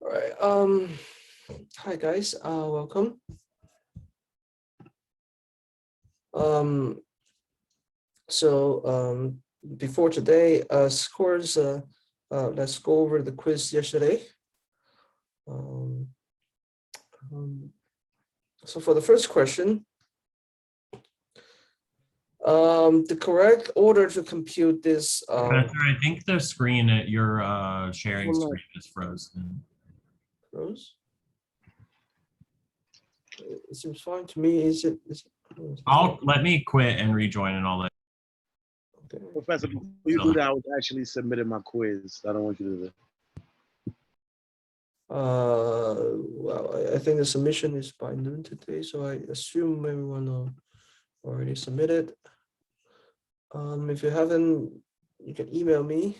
All right. Hi guys. Welcome. Um, Before today, scores. Let's go over the quiz yesterday. Um, um, so for the first question, the correct order to compute this. Professor, I think the screen at your sharing Hold on. screen is frozen. Rose? It seems fine to me. Is it? Let me quit and rejoin and I'll let. Okay. Professor, before you do that, I was actually submitting my quiz. I don't want you to do that. Well, I think the submission is by noon today, so I assume everyone already submitted. If you haven't, you can email me.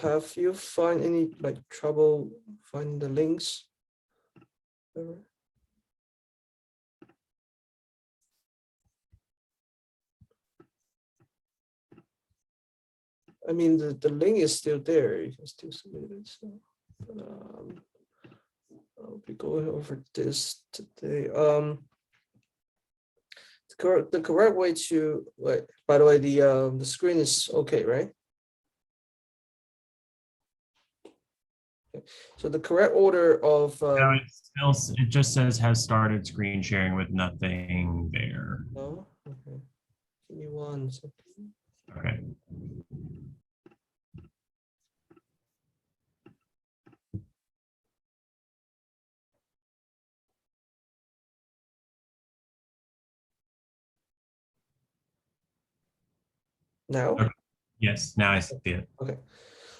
Have you find any trouble finding the links? I mean, the link is still there. You can still submit it. So, I'll be going over this today. The correct way to wait. By the way, the screen is okay, right? Okay. So the correct order of No, it just says has started screen sharing with nothing there. oh, okay. Give me 1 second. Okay. Now? Okay. Yes, now I see it. Okay.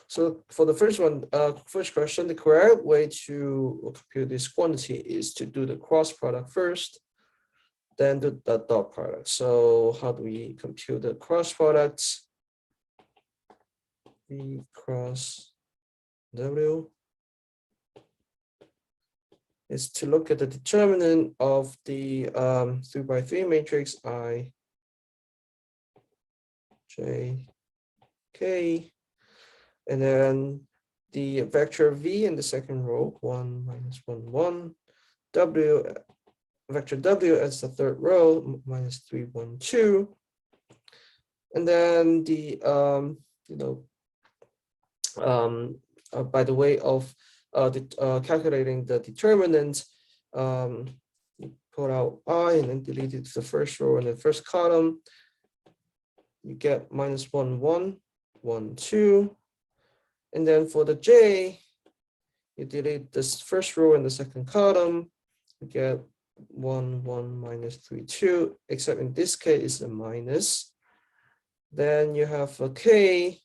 So for the first one, first question, the correct way to compute this quantity is to do the cross product first, then do the dot product. So how do we compute the cross products? V cross W is to look at the determinant of the 3x3 matrix I, J, K, and then the vector V in the second row, 1 minus 1, 1, W, vector W as the third row, minus 3, 1, 2. And then the, by the way of calculating the determinant, you put out I and then delete it to the first row and the first column. You get minus 1, 1, 1, 2. And then for the J, you delete this first row and the second column. You get 1, 1, minus 3, 2, except in this case it's a minus. Then you have a K.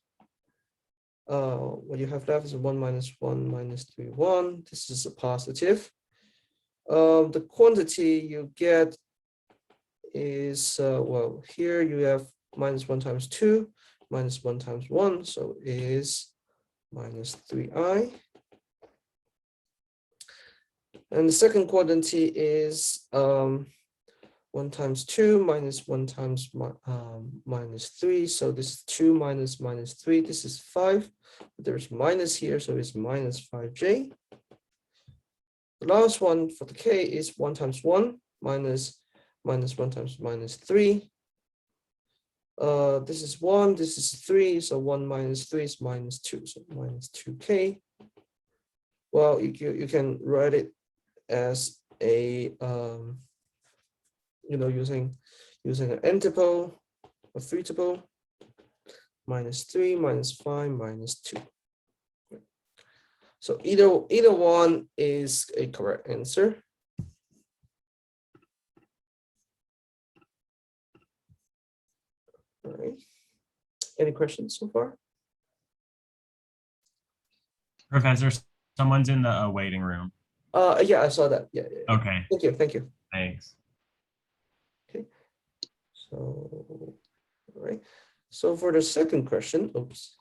What you have left is 1 minus 1 minus 3, 1. This is a positive. The quantity you get is, well, here you have minus 1 times 2, minus 1 times 1, so it is minus 3i. And the second quantity is 1 times 2 minus 1 times minus 3. So this is 2 minus minus 3. This is 5. There's minus here, so it's minus 5j. The last one for the k is 1 times 1 minus 1 times minus 3. This is 1, this is 3, so 1 minus 3 is minus 2, so minus 2k. Well, you can write it as a using an n-tuple, a 3-tuple, minus 3, minus 5, minus 2. So either one is a correct answer. All right. Any questions so far? Professor, someone's in the waiting room. Yeah, I saw that. Yeah. Okay. Thank you. Thanks. Okay. So, all right. So for the second question, oops.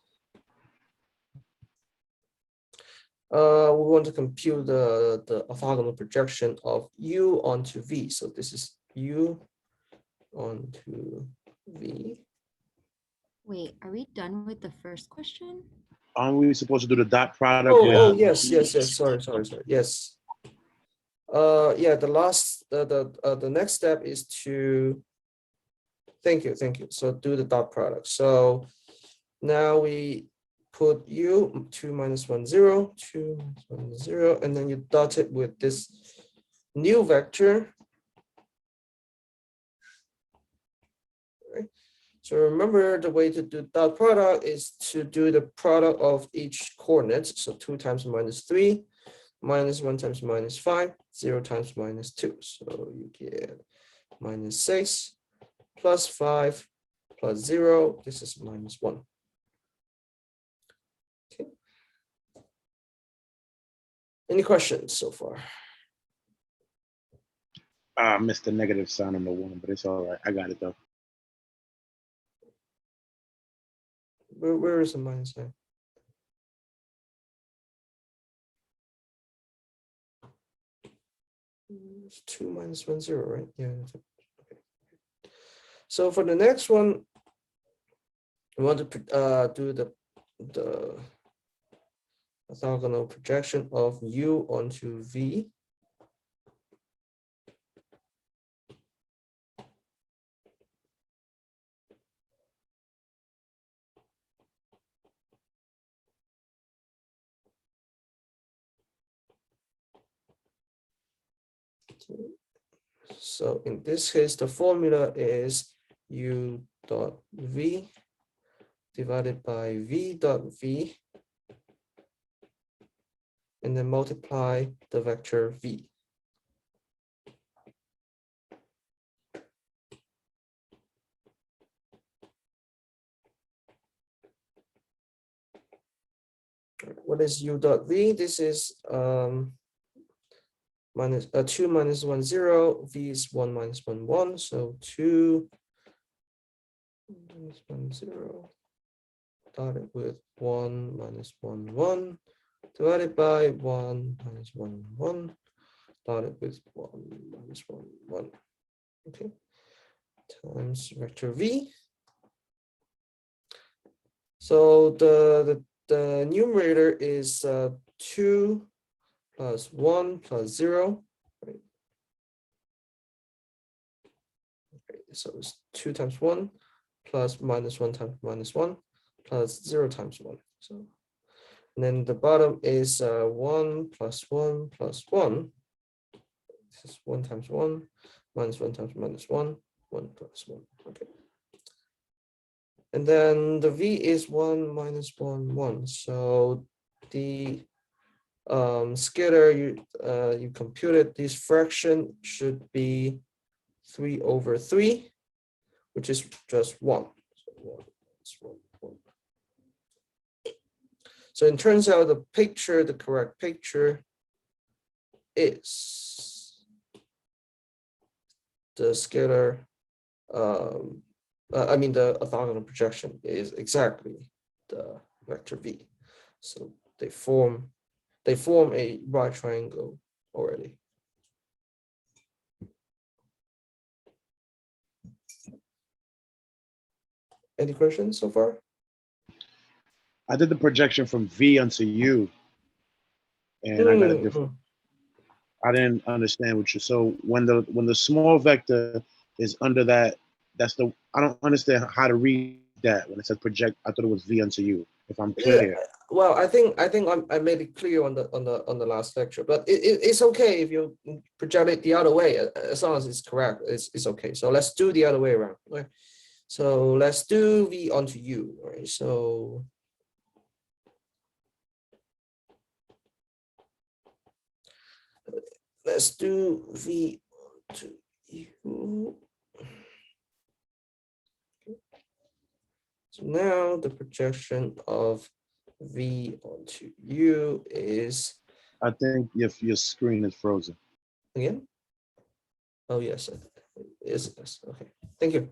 We want to compute the orthogonal projection of U onto V. So this is U onto V. Wait, are we done with the first question? aren't we supposed to do the dot product? Oh, with- oh, yes, yes, yes, sorry, yes. Yeah, the next step is to, thank you. So do the dot product. So now we put u 2 minus 1, 0, 2 minus 1, 0, and then you dot it with this new vector. Right? So remember, the way to do dot product is to do the product of each coordinate. So 2 times minus 3, minus 1 times minus 5, 0 times minus 2. So you get minus 6 plus 5 plus 0. This is minus 1. Okay. Any questions so far? I missed the negative sign on the one, but it's all right. I got it though. Where is the minus sign? It's 2 minus 1, 0, right? Yeah. Okay. So for the next one, we want to do the orthogonal projection of u onto v. So in this case, the formula is u dot v divided by v dot v, and then multiply the vector v. What is u dot v? This is minus 2 minus 1, 0. V is 1 minus 1, 1. So 2 minus 1, 0 dotted with 1 minus 1, 1 divided by 1 minus 1, 1 dotted with 1 minus 1, 1. Okay. Times vector v. So the numerator is 2 plus 1 plus 0. Right? Okay, so it's 2 times 1 plus minus 1 times minus 1 plus 0 times 1. So, and then the bottom is 1 plus 1 plus 1. This is 1 times 1 minus 1 times minus 1, 1 plus 1. Okay. And then the v is 1 minus 1, 1. So the scalar you computed, this fraction should be 3 over 3, which is just 1. So 1, it's 1, 1. So it turns out the correct picture is the scalar, I mean the orthogonal projection is exactly the vector v. So they form a right triangle already. Any questions so far? I did the projection from V onto U, and I got a different. I didn't understand what you. So when the small vector is under that, that's the. I don't understand how to read that when it says project. I thought it was V onto U. If I'm clear. Yeah, well, I think I made it clear on the last lecture, but it's okay if you project it the other way, as long as it's correct. It's okay. So let's do the other way around. Right? So let's do V onto U. Right? So let's do V to U. So now the projection of V onto U is, I think if your screen is frozen. again? Oh, yes, yes, okay, thank you.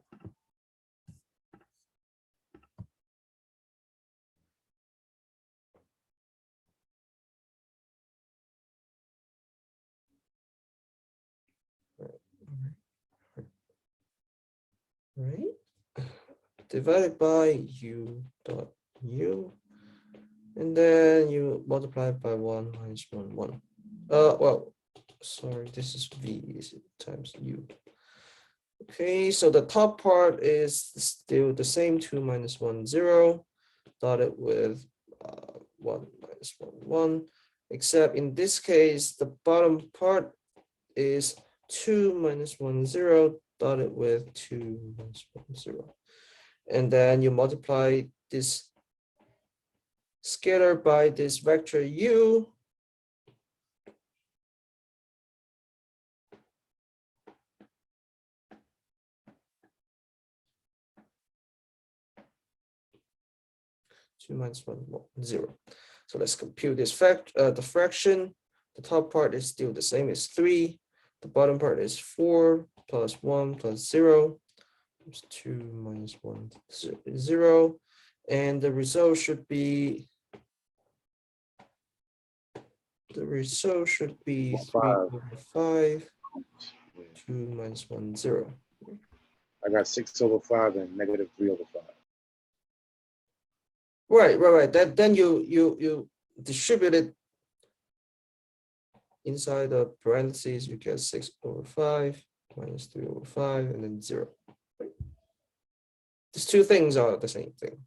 Right, divided by u dot u, And then you multiply it by 1 minus 1, 1. Well, sorry, this is V times U. Okay, so the top part is still the same, 2 minus 1, 0, dotted with 1 minus 1, 1, except in this case, the bottom part is 2 minus 1, 0, dotted with 2 minus 1, 0. And then you multiply this scalar by this vector U. Two minus 1, 0. So let's compute this the fraction. The top part is still the same as 3. The bottom part is 4 plus 1 plus 0. It's 2 minus 1, 0. And the result should be 3 over 5, 2 minus 1, 0. I got 6 over 5 and negative 3 over 5. Right. Then you distribute it inside the parentheses. You get 6 over 5 minus 3 over 5 and then 0. Right? These two things are the same thing.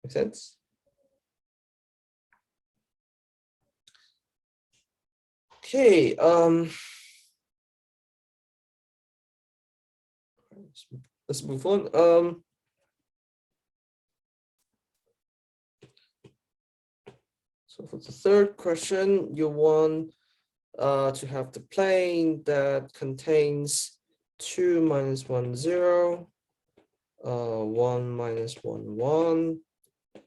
Make sense? Okay. Let's move on. So for the third question, you want to have the plane that contains 2 minus 1, 0, 1 minus 1, 1,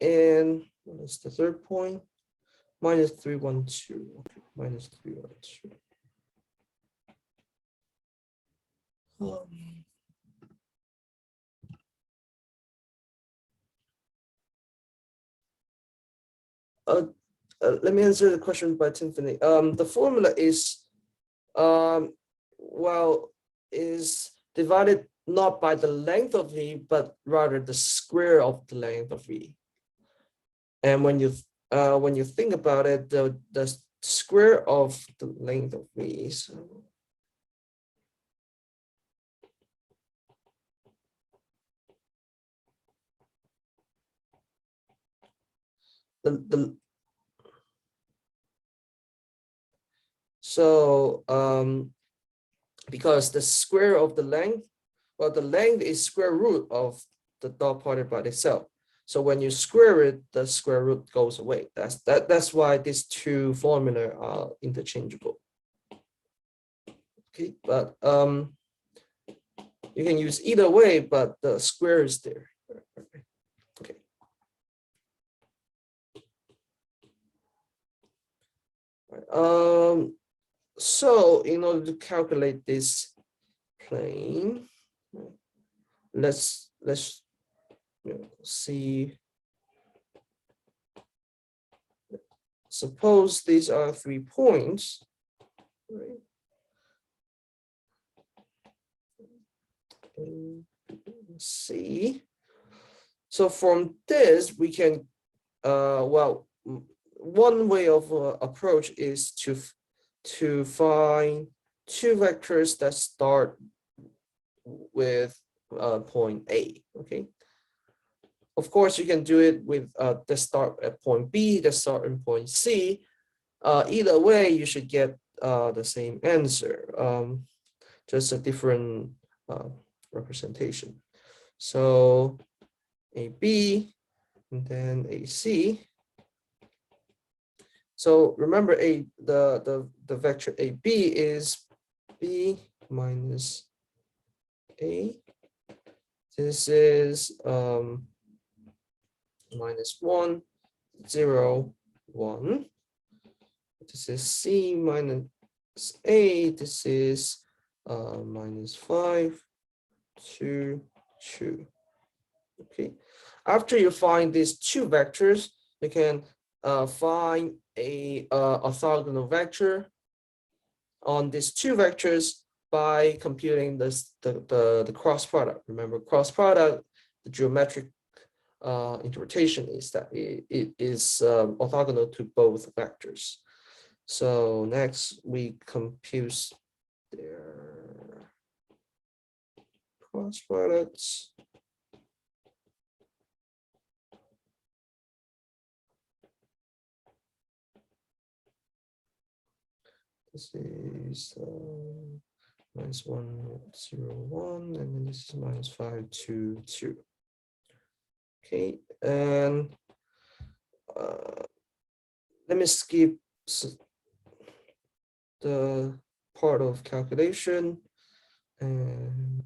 and what is the third point? Minus 3, 1, 2. Okay, minus 3, 1, 2. Let me answer the question by Tiffany. The formula is, is divided not by the length of V, but rather the square of the length of V. And when you think about it, the square of the length of V, so because the square of the length, well, the length is square root of the dot product by itself. So when you square it, the square root goes away. That's why these two formula are interchangeable. Okay, but you can use either way, but the square is there. Okay. So in order to calculate this plane, let's see. Suppose these are 3 points, right? Let's see. So from this, we can, one way of approach is to find 2 vectors that start with point A, okay? Of course, you can do it with the start at point B, the start at point C. Either way, you should get the same answer, just a different representation. So AB and then AC. So remember, the vector AB is B minus A. This is minus 1, 0, 1. This is C minus A. This is minus 5, 2, 2. Okay. After you find these 2 vectors, you can find a orthogonal vector on these 2 vectors by computing the cross product. Remember, cross product, the geometric interpretation is that it is orthogonal to both vectors. So next we compute their cross products. This is minus 1, 0, 1, and then this is minus 5, 2, 2. Okay, and let me skip the part of calculation and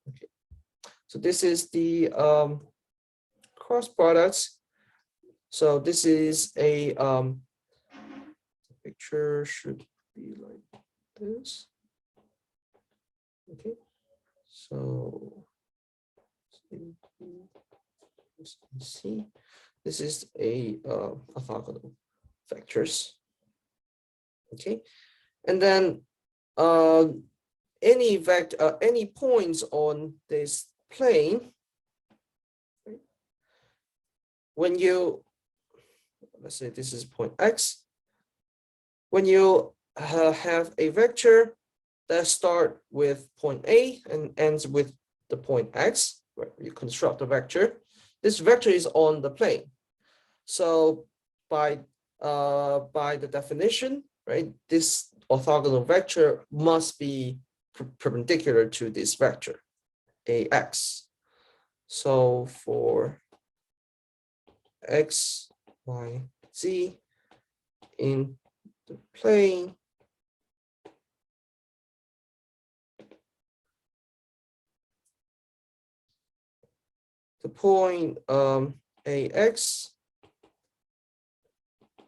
okay. So this is the cross products. So this is a picture should be like this. Okay, so see, this is a orthogonal vectors. Okay, and then any vector, any points on this plane, right? When you, let's say this is point X, when you have a vector that start with point A and ends with the point X, where you construct a vector, this vector is on the plane. So by the definition, right, this orthogonal vector must be perpendicular to this vector AX. So for X, Y, Z in the plane, the point AX,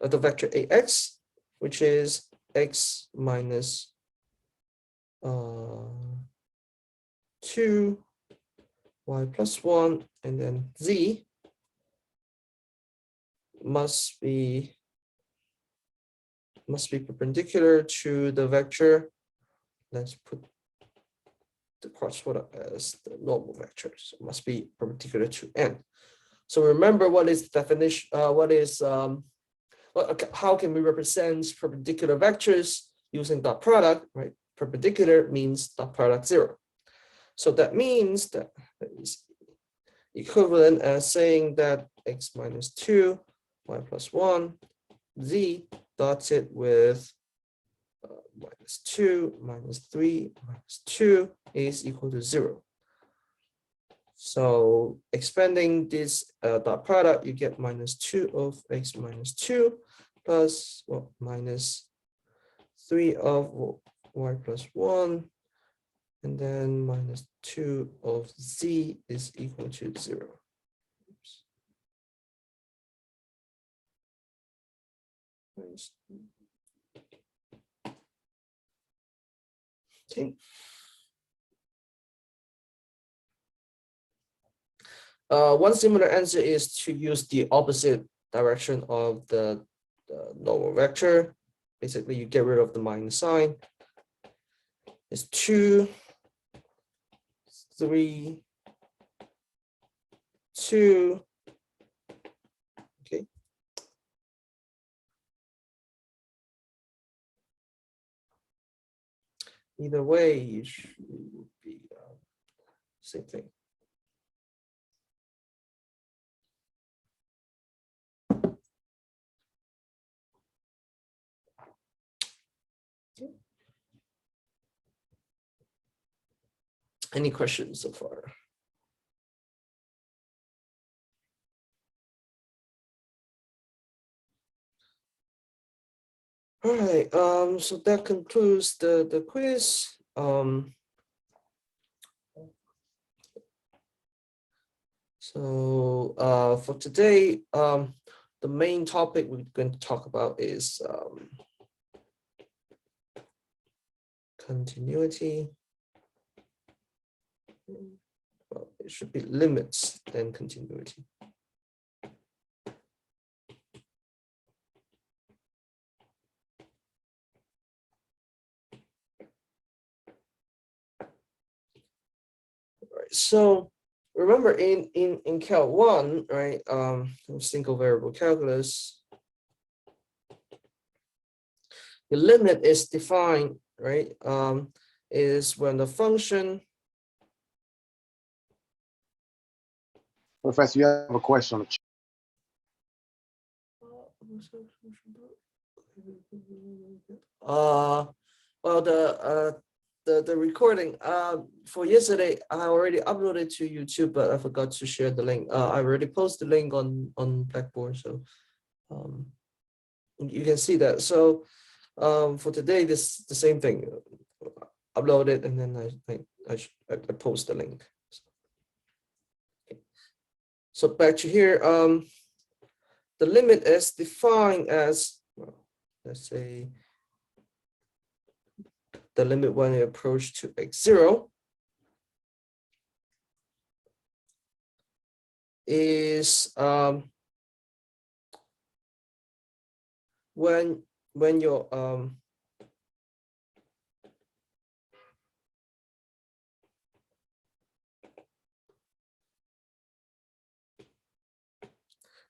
the vector AX, which is X minus 2, Y plus 1, and then Z must be perpendicular to the vector. Let's put the cross product as the normal vector. So it must be perpendicular to n. So remember what is the definition? How can we represent perpendicular vectors using dot product? Right, perpendicular means dot product 0. So that means that is equivalent as saying that X minus 2, Y plus 1, Z dotted with minus 2, minus 3, minus 2 is equal to 0. So expanding this dot product, you get minus 2 of X minus 2 plus minus 3 of Y plus 1, and then minus 2 of Z is equal to 0. Oops. Okay. One similar answer is to use the opposite direction of the normal vector. Basically, you get rid of the minus sign. It's 2, 3, 2. Okay. Either way, it would be same thing. Any questions so far? All right, so that concludes the quiz. So for today, the main topic we're going to talk about is continuity. Well, it should be limits, then continuity. right, so remember in Cal 1, right, single variable calculus, the limit is defined, right, is when the function. Professor, you have a question on the chat. Well, the recording for yesterday I already uploaded to YouTube, but I forgot to share the link. I already posted the link on Blackboard, so you can see that. So for today, this the same thing. Upload it and then I post the link. So back to here, the limit is defined as, well, let's say, the limit when it approach to x0 is when your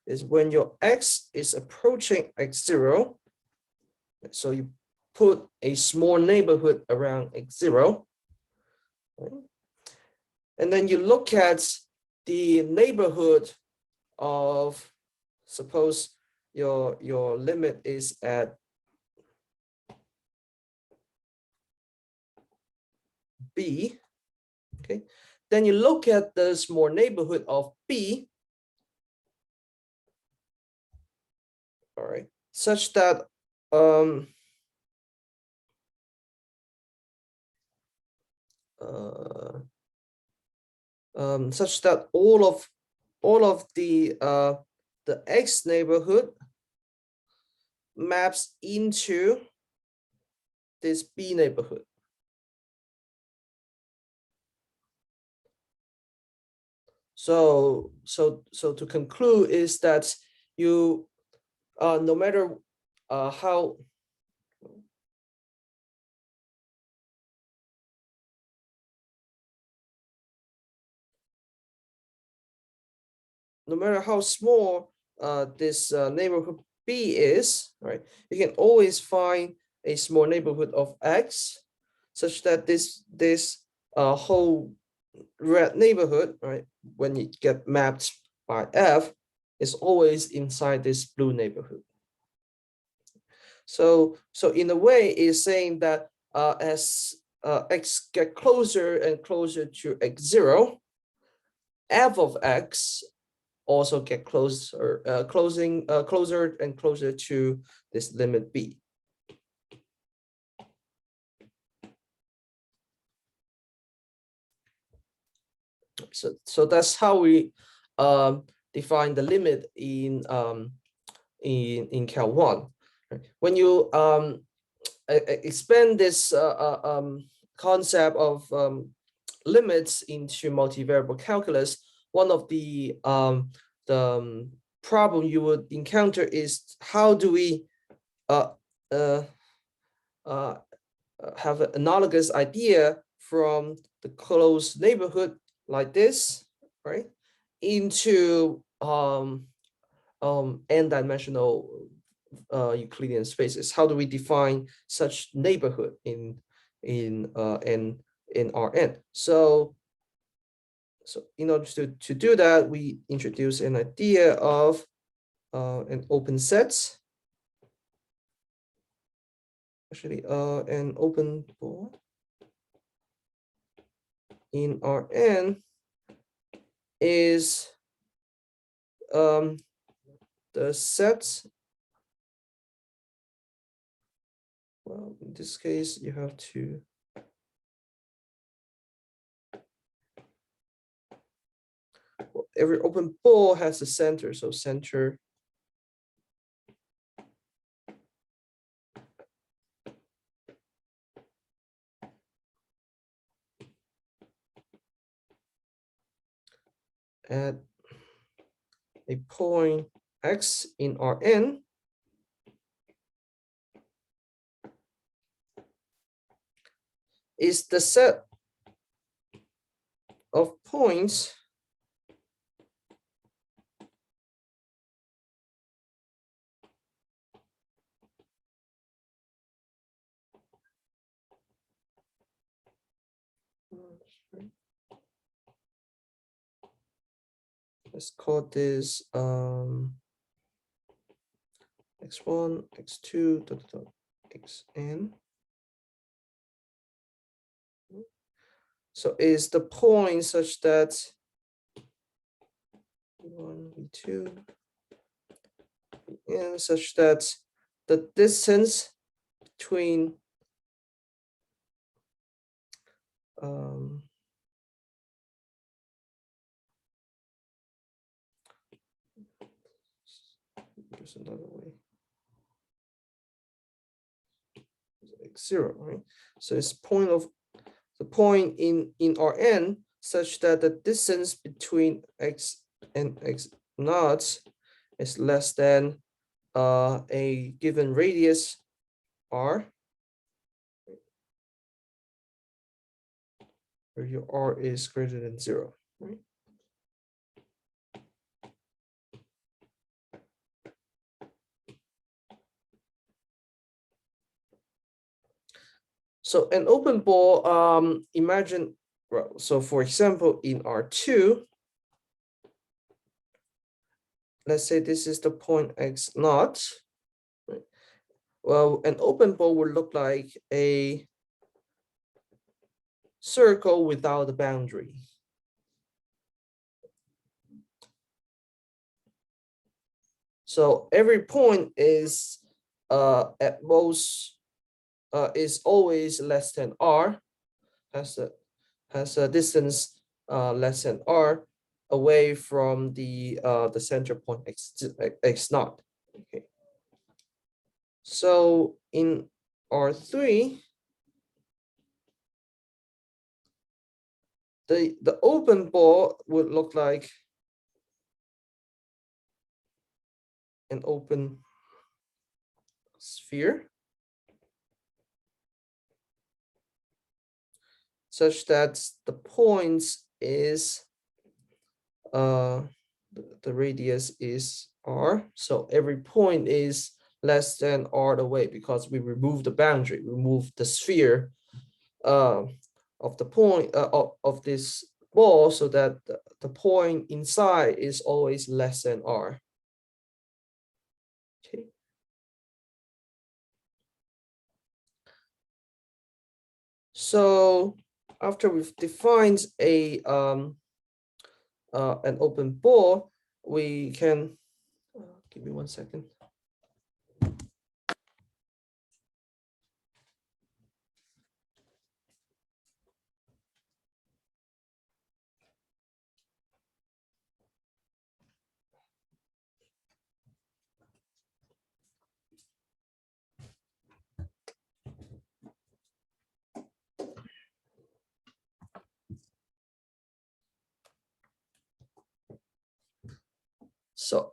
is when your x is approaching x0. So you put a small neighborhood around x0, right? And then you look at the neighborhood of, suppose your limit is at b, okay? Then you look at the small neighborhood of b, all right, such that such that all of the x neighborhood maps into this b neighborhood. So to conclude is that you no matter how small this neighborhood b is, right, you can always find a small neighborhood of x such that this whole red neighborhood, right, when it get mapped by f, is always inside this blue neighborhood. So in a way, it's saying that as x get closer and closer to x0, f of x also get closer and closer to this limit b. So that's how we define the limit in Cal 1. When you expand this concept of limits into multivariable calculus, one of the problem you would encounter is how do we have an analogous idea from the closed neighborhood like this, right, into n-dimensional Euclidean spaces. How do we define such neighborhood in Rn? So in order to do that, we introduce an idea of an open set. Actually, an open board in Rn is the set. Well, in this case, you have to every open ball has a center, so center at a point x in Rn is the set of points let's call this x1, x2, xn. So is the point such that v1, v2, and such that the distance between there's another way. X0, right? So it's point of the point in Rn such that the distance between x and x naught is less than a given radius r, where your r is greater than 0, right? So an open ball, imagine, well, so for example, in R2, let's say this is the point x naught. Right? Well, an open ball would look like a circle without a boundary. So every point is at most is always less than r, has a distance less than r away from the center point x naught. Okay. So in R3, the open ball would look like an open sphere, such that the points is the radius is r. So every point is less than r away because we remove the boundary, remove the sphere of the point of this ball, so that the point inside is always less than r. Okay. So after we've defined a an open ball, we can give me 1 second. So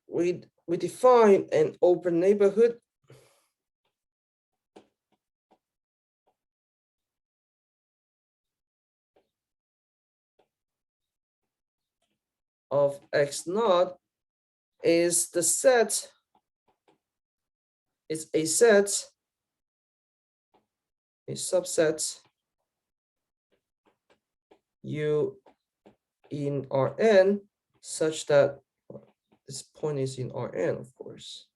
we define an open neighborhood of x naught is the set, is a set, a subset U in Rn such that this point is in Rn, of course,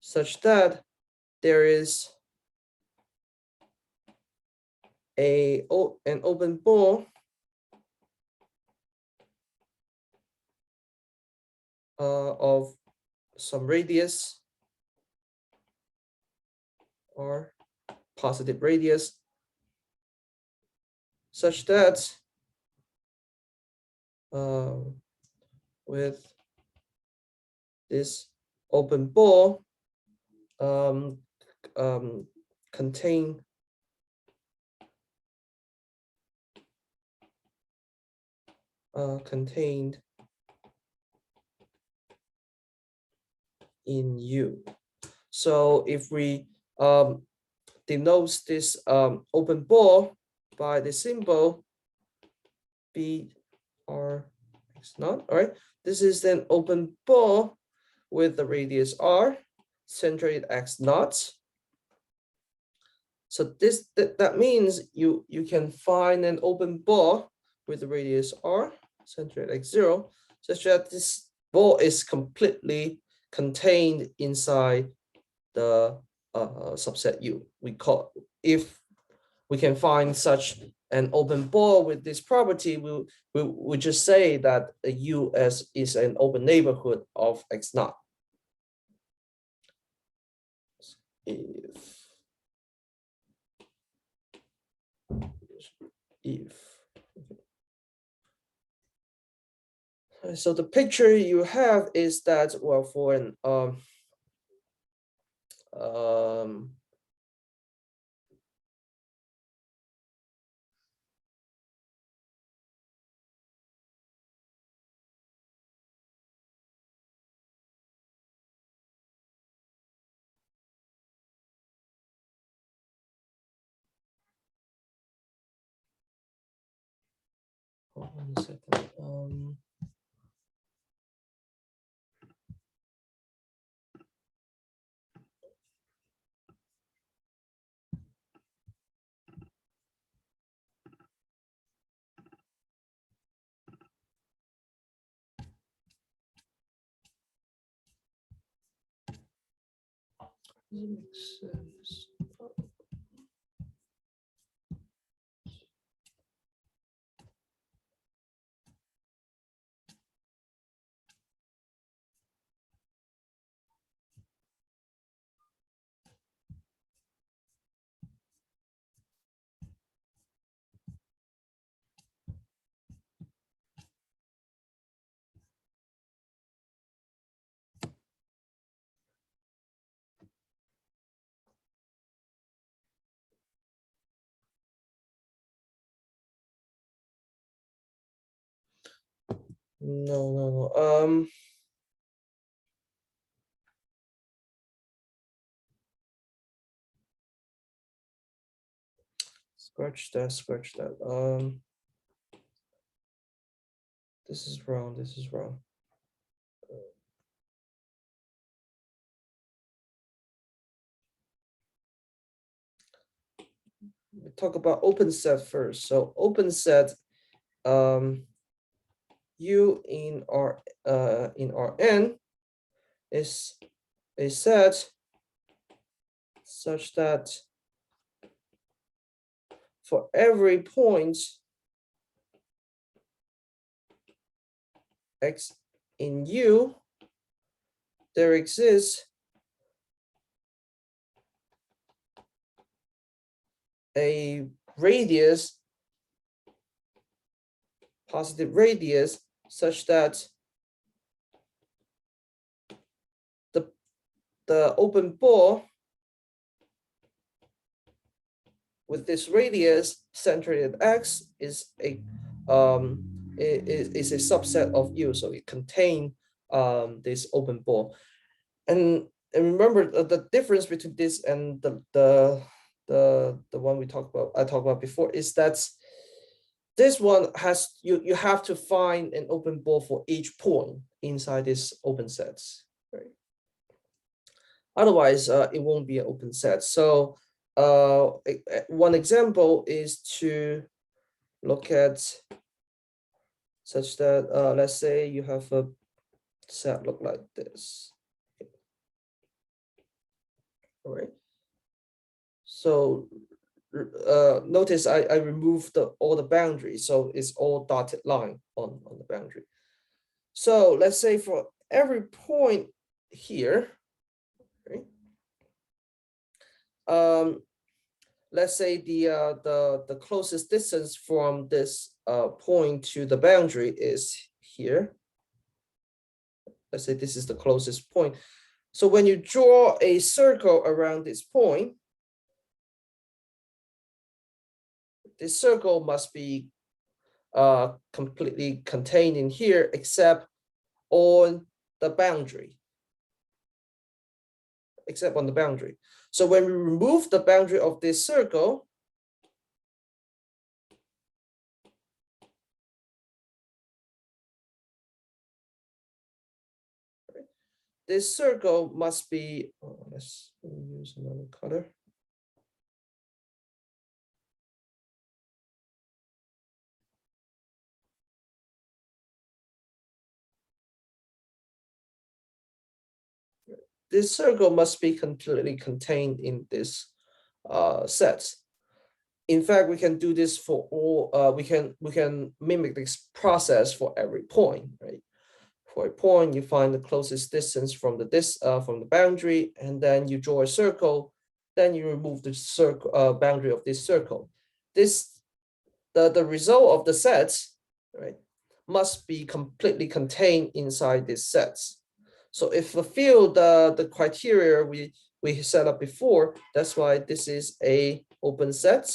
such that there is an open ball of some radius or positive radius, such that with this open ball contained in U. So if we denote this open ball by the symbol BR X naught. All right, this is an open ball with the radius R, centered at X naught. So that means you can find an open ball with the radius R, centered at X0, such that this ball is completely contained inside the subset U. If we can find such an open ball with this property, we just say that a U is an open neighborhood of X naught. If so, the picture you have is that, well, for an hold on a second. Does it make sense? No. Scratch that. This is wrong. We talk about open set first. So open set, U in Rn is a set such that for every point X in U, there exists a radius, positive radius, such that the open ball with this radius centered at X is a subset of U, so it contains this open ball. And remember the difference between this and the one I talked about before is that this one has you have to find an open ball for each point inside this open sets, right? Otherwise, it won't be an open set. So one example is to look at such that let's say you have a set look like this. All right. So notice I removed all the boundaries, so it's all dotted line on the boundary. So let's say for every point here, okay, let's say the closest distance from this point to the boundary is here. Let's say this is the closest point. So when you draw a circle around this point, this circle must be completely contained in here except on the boundary. Except on the boundary. So when we remove the boundary of this circle, this circle must be, let's use another color. This circle must be completely contained in this set. In fact, we can do this for all, we can mimic this process for every point, right? For a point, you find the closest distance from the boundary, and then you draw a circle. Then you remove the circle boundary of this circle. The result of the sets, right, must be completely contained inside these sets. So if fulfill the criteria we set up before, that's why this is a open set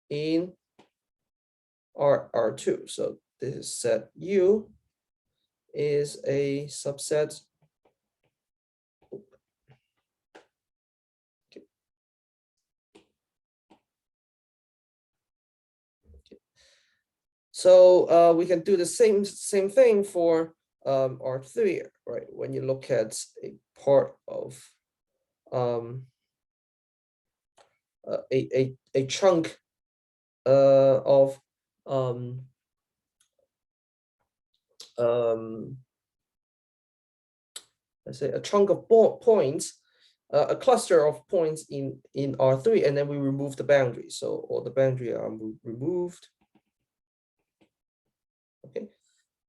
in R2. So this set U is a subset. So we can do the same thing for R3, right? When you look at a part of a chunk of let's say a chunk of points, a cluster of points in R3, and then we remove the boundary. So all the boundary are removed. Okay,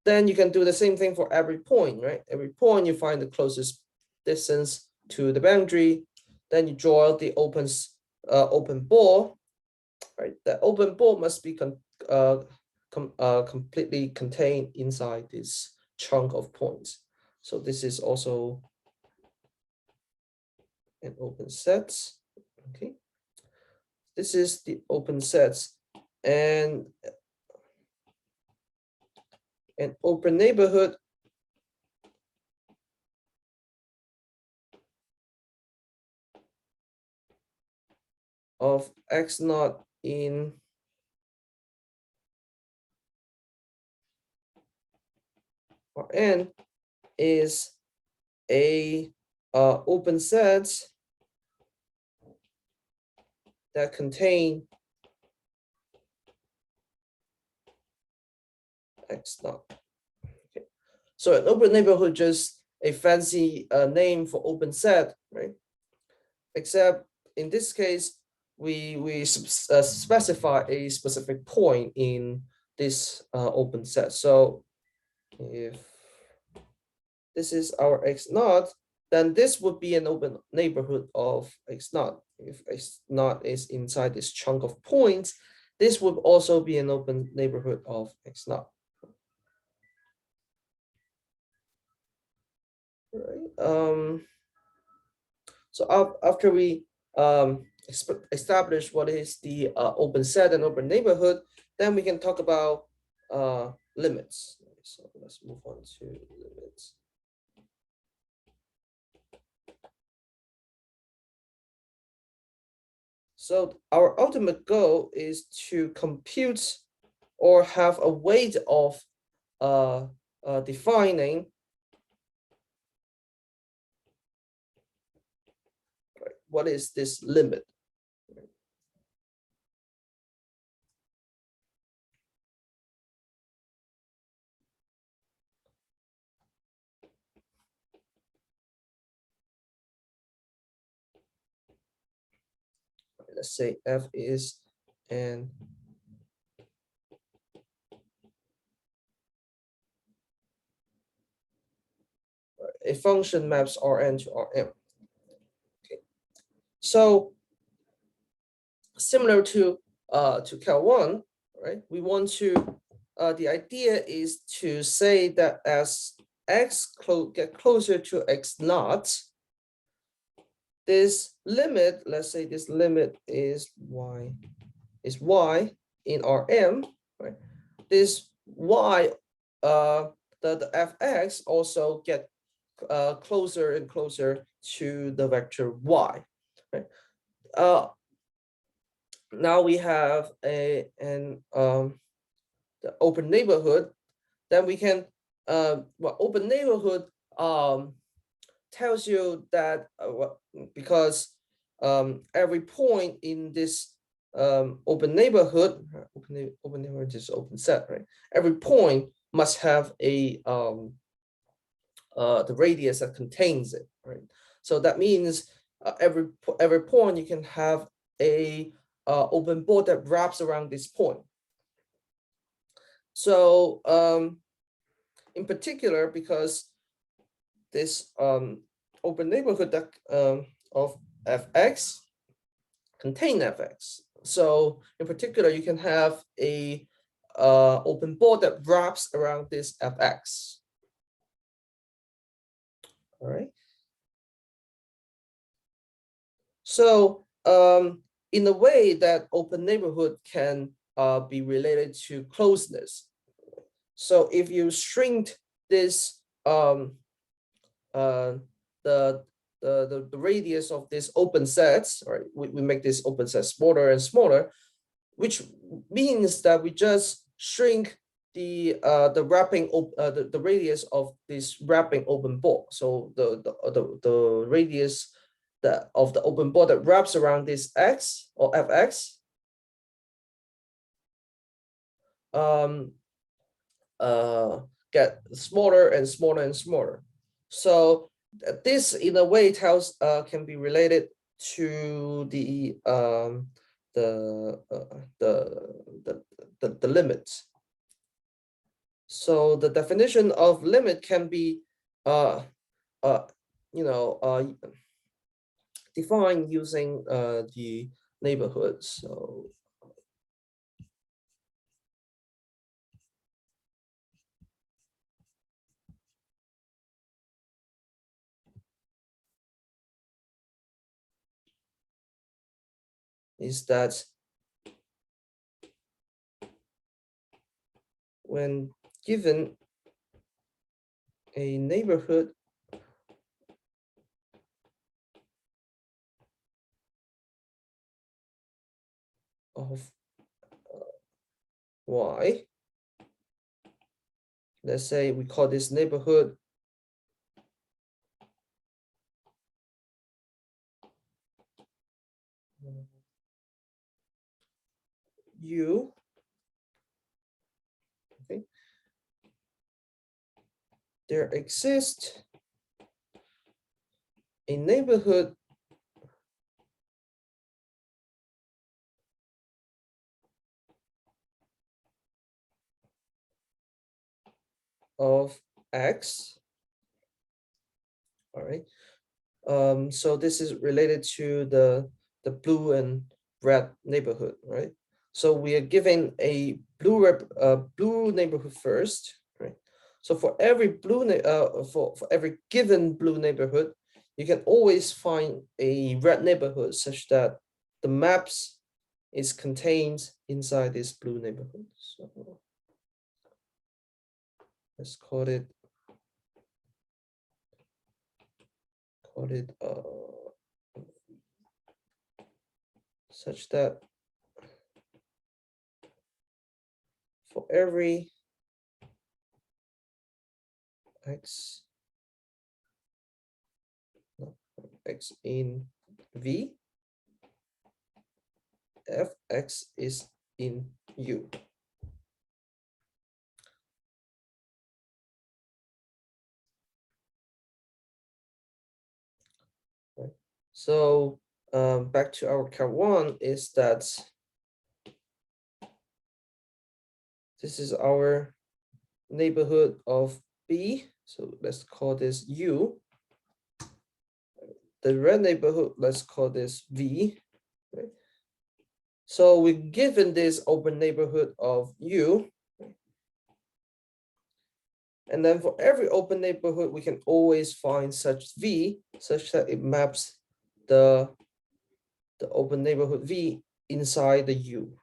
then you can do the same thing for every point, right? Every point you find the closest distance to the boundary, then you draw the open ball, right? The open ball must be completely contained inside this chunk of points. So this is also an open set. Okay, this is the open sets, and an open neighborhood of X naught in Rn is a open set that contain X naught. Okay. So an open neighborhood just a fancy name for open set, right? Except in this case, we specify a specific point in this open set. So if this is our X naught, then this would be an open neighborhood of X naught. If X naught is inside this chunk of points, this would also be an open neighborhood of X naught. Right. So after we establish what is the open set and open neighborhood, then we can talk about limits. So let's move on to limits. So our ultimate goal is to compute or have a way of defining what is this limit. Let's say f is an a function maps Rn to Rm. Okay. So similar to Cal1, right? We want to the idea is to say that as x get closer to X naught, this limit, let's say this limit is y in Rm, right? This y, the fx also get closer and closer to the vector y, right? Now we have the open neighborhood. Then we can well, open neighborhood tells you that because every point in this open neighborhood, open neighborhood is open set, right? Every point must have a the radius that contains it, right? So that means every point you can have a open board that wraps around this point. So in particular, because this open neighborhood that of fx contain fx. So in particular, you can have a open board that wraps around this fx. All right. So in a way that open neighborhood can be related to closeness. So if you shrink this the radius of this open sets, right? We make this open set smaller and smaller, which means that we just shrink the wrapping the radius of this wrapping open board. So the radius of the open board that wraps around this x or fx get smaller and smaller and smaller. So this, in a way, tells can be related to the limits. So the definition of limit can be defined using the neighborhoods. So is that when given a neighborhood of y, let's say we call this neighborhood U, okay, there exists a neighborhood of x. All right. So this is related to the blue and red neighborhood, right? So we are given a blue neighborhood first, right? So for every for every given blue neighborhood, you can always find a red neighborhood such that the maps is contained inside this blue neighborhood. So let's call it such that for every x in V, fx is in U. Right. So back to our cat one is that this is our neighborhood of B. So let's call this U. The red neighborhood, let's call this V. Right? So we're given this open neighborhood of U. Right? And then for every open neighborhood, we can always find such V such that it maps the open neighborhood V inside the U.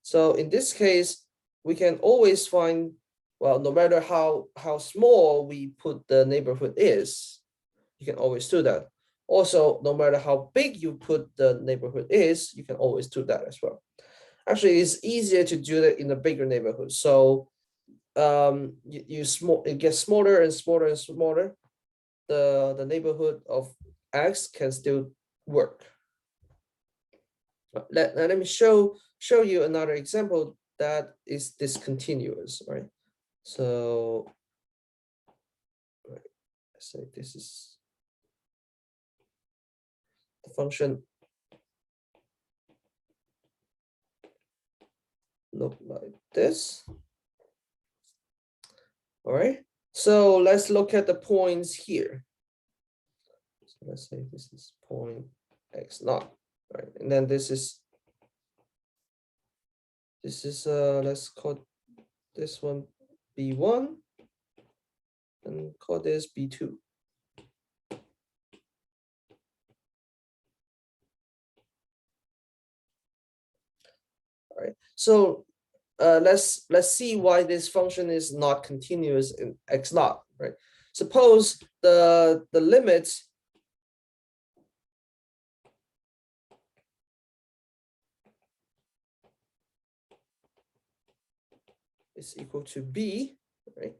So in this case, we can always find, well, no matter how small we put the neighborhood is, you can always do that. Also, no matter how big you put the neighborhood is, you can always do that as well. Actually, it's easier to do that in a bigger neighborhood. So it gets smaller and smaller and smaller, the neighborhood of X can still work. Let me show you another example that is discontinuous, right? So let's say this is the function look like this. All right, so let's look at the points here. So let's say this is point X naught, right? And then this is let's call this one B1 and call this B2. All right, so let's see why this function is not continuous in X naught, right? Suppose the limit is equal to B, right?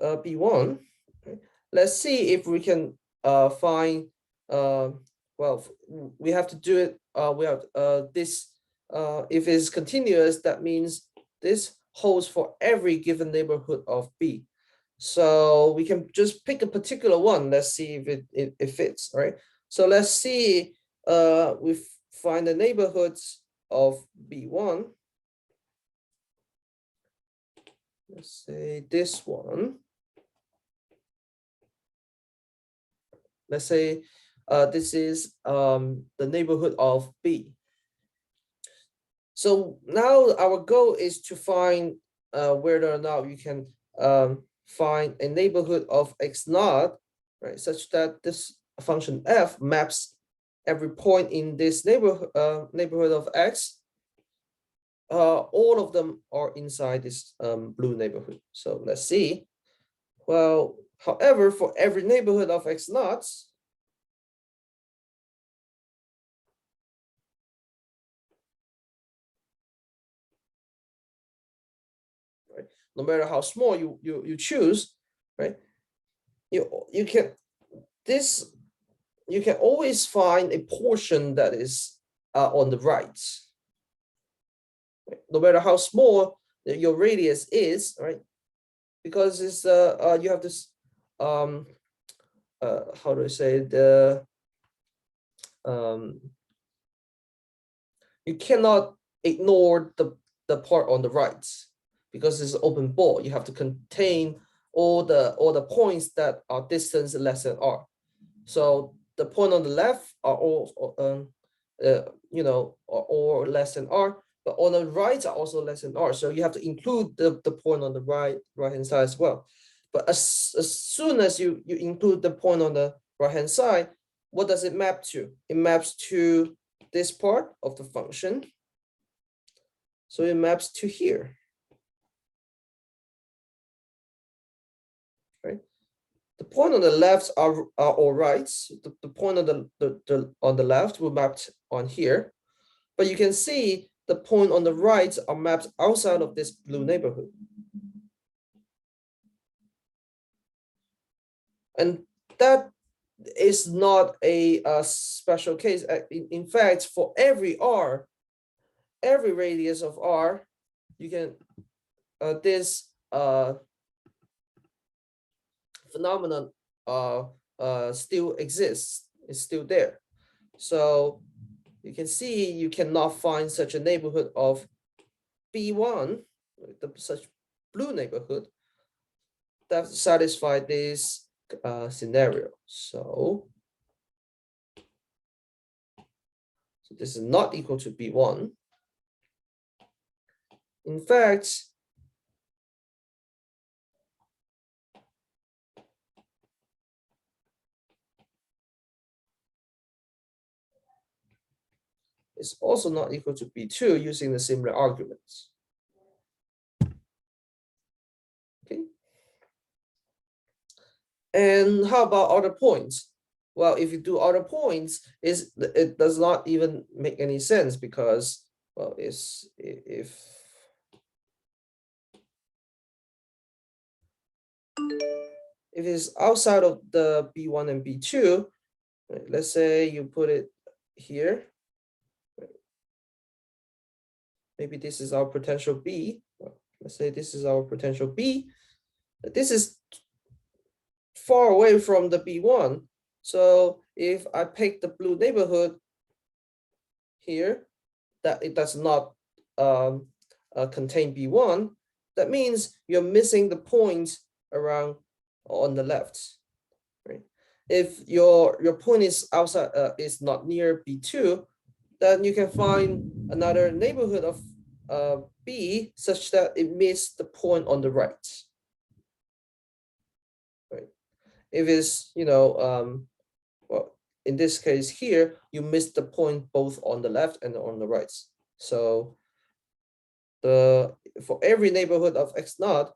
B1. Right? Let's see if we can find. Well, we have to do it. We have this. If it's continuous, that means this holds for every given neighborhood of B. So we can just pick a particular one. Let's see if it fits. All right. So let's see. We find the neighborhoods of B1. Let's say this one. Let's say this is the neighborhood of B. So now our goal is to find whether or not you can find a neighborhood of X naught, right, such that this function f maps every point in this neighborhood of X. All of them are inside this blue neighborhood. So let's see. Well, however, for every neighborhood of X naughts, right, no matter how small you choose, right, you can always find a portion that is on the right. No matter how small your radius is, right? Because it's you have this how do I say you cannot ignore the part on the right because it's open ball. You have to contain all the points that are distance less than r. So the point on the left are all or less than r. But on the right are also less than r. So you have to include the point on the right-hand side as well. But as soon as you include the point on the right-hand side, what does it map to? It maps to this part of the function. So it maps to here. Right? The point on the left are all right. The point on the left will map on here. But you can see the point on the right are mapped outside of this blue neighborhood. And that is not a special case. In fact, for every r, every radius of r, you can, this phenomenon still exists, it's still there. So you can see you cannot find such a neighborhood of B1, such blue neighborhood, that satisfy this scenario. So this is not equal to B1. In fact, it's also not equal to B2 using the similar arguments. Okay. And how about other points? Well, if you do other points, it does not even make any sense because, well, if if it's outside of the B1 and B2, right, let's say you put it here. Maybe this is our potential B. Let's say this is our potential B. This is far away from the B1. So if I pick the blue neighborhood here, that it does not contain B1, that means you're missing the point around on the left, right? If your point is outside, is not near B2, then you can find another neighborhood of B such that it missed the point on the right. Right? If it's, well, in this case here, you missed the point both on the left and on the right. So for every neighborhood of X naught,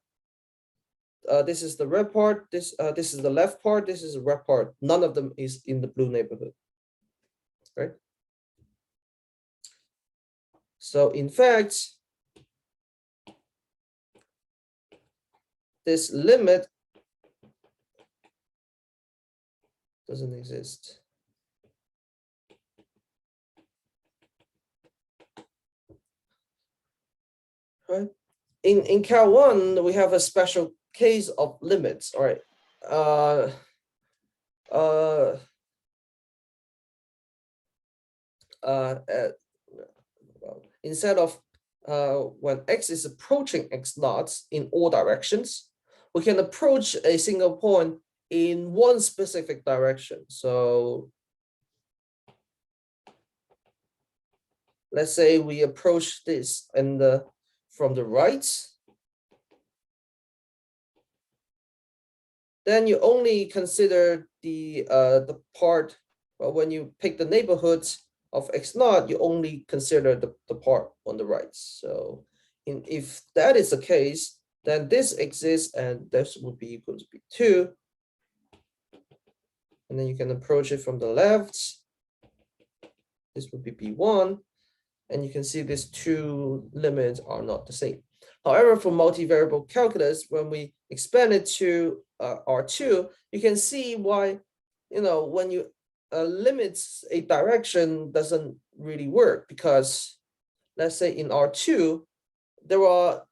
this is the red part, this is the left part, this is the red part. None of them is in the blue neighborhood, right? So in fact, this limit doesn't exist. Right? In Cal 1, we have a special case of limits. All right. Well, instead of when X is approaching X naught in all directions, we can approach a single point in one specific direction. So let's say we approach this and from the right, then you only consider the part, well, when you pick the neighborhoods of X naught, you only consider the part on the right. So if that is the case, then this exists and this would be equal to B2. And then you can approach it from the left. This would be B1. And you can see these two limits are not the same. However, for multivariable calculus, when we expand it to R2, you can see why, when you limit a direction doesn't really work, because let's say in R2, there are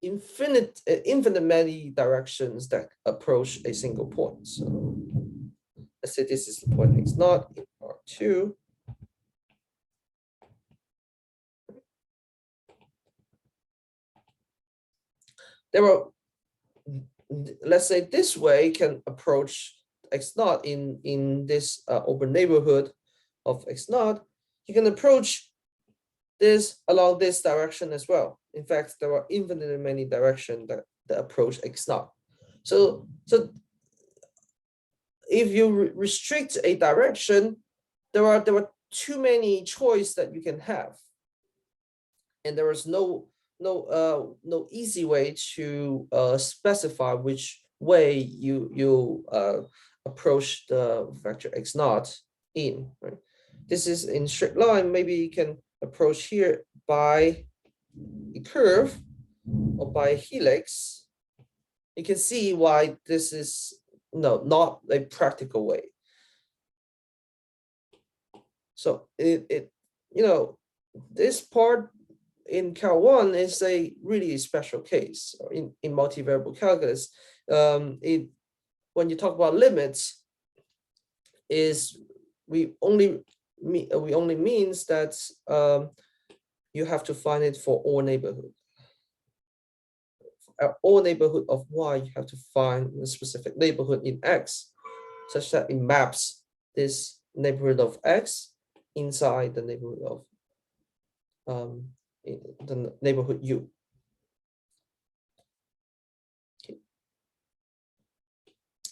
infinite many directions that approach a single point. So let's say this is the point X naught in R2. There are, let's say this way can approach X naught in this open neighborhood of X naught. You can approach this along this direction as well. In fact, there are infinitely many directions that approach X naught. So if you restrict a direction, there are too many choices that you can have, and there is no easy way to specify which way you approach the vector X naught in. Right? This is in straight line. Maybe you can approach here by a curve or by a helix. You can see why this is not a practical way. So this part in Cal 1 is a really special case in multivariable calculus. When you talk about limits, we only means that you have to find it for all neighborhood. All neighborhood of Y, you have to find the specific neighborhood in X, such that it maps this neighborhood of X inside the neighborhood of the neighborhood U. Okay.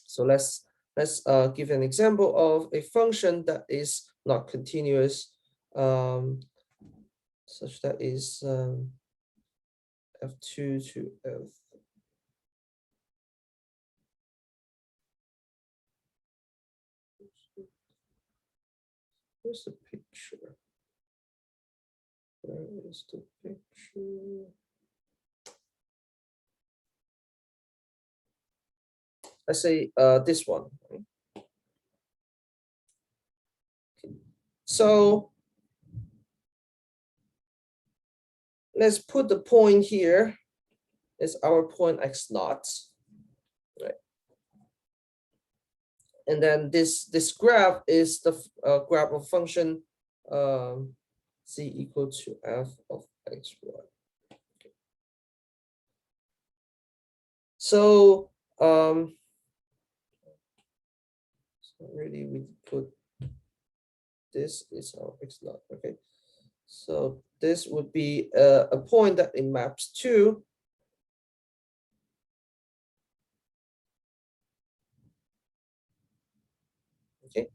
So let's give an example of a function that is not continuous, such that is F2 to F. Where's the picture? Where is the picture? let's say this one. Right? So let's put the point here is our point x naught, right? And then this graph is the graph of function z equal to f of xy. Okay. So really we put this is our x naught. Okay, so this would be a point that it maps to okay.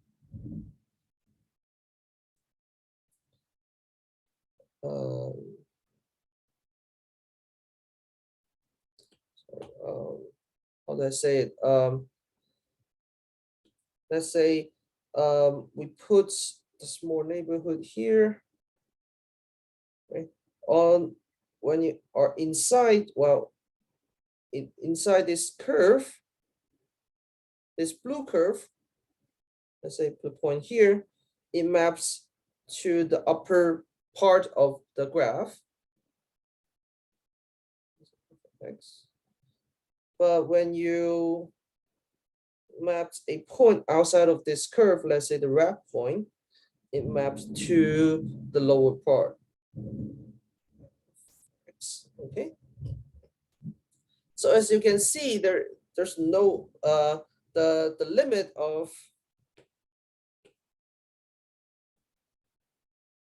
How do I say it? Let's say we put the small neighborhood here, right? On when you are inside, well, inside this curve, this blue curve, let's say the point here, it maps to the upper part of the graph. But when you maps a point outside of this curve, let's say the red point, it maps to the lower part. Okay. So as you can see, there's no the limit of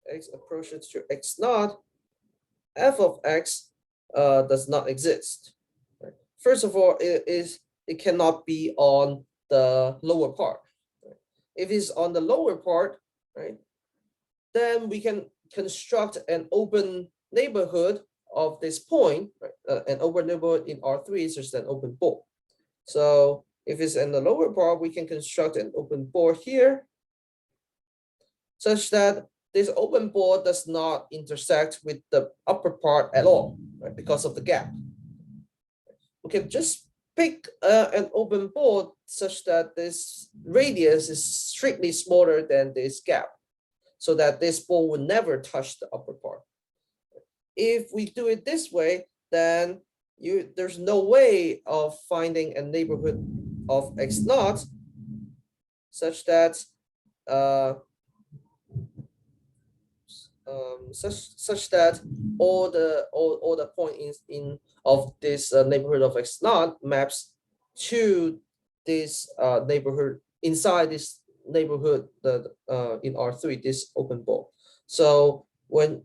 x approaches to x naught, f of x does not exist. Right? First of all, it cannot be on the lower part. Right? If it's on the lower part, right, then we can construct an open neighborhood of this point, right? An open neighborhood in R3 is just an open pole. So if it's in the lower part, we can construct an open pole here, such that this open pole does not intersect with the upper part at all, right? Because of the gap. We can just pick an open pole such that this radius is strictly smaller than this gap, so that this pole will never touch the upper part. If we do it this way, then there's no way of finding a neighborhood of x naught such that such that all the points in of this neighborhood of x naught maps to this neighborhood inside this neighborhood in R3, this open pole. So when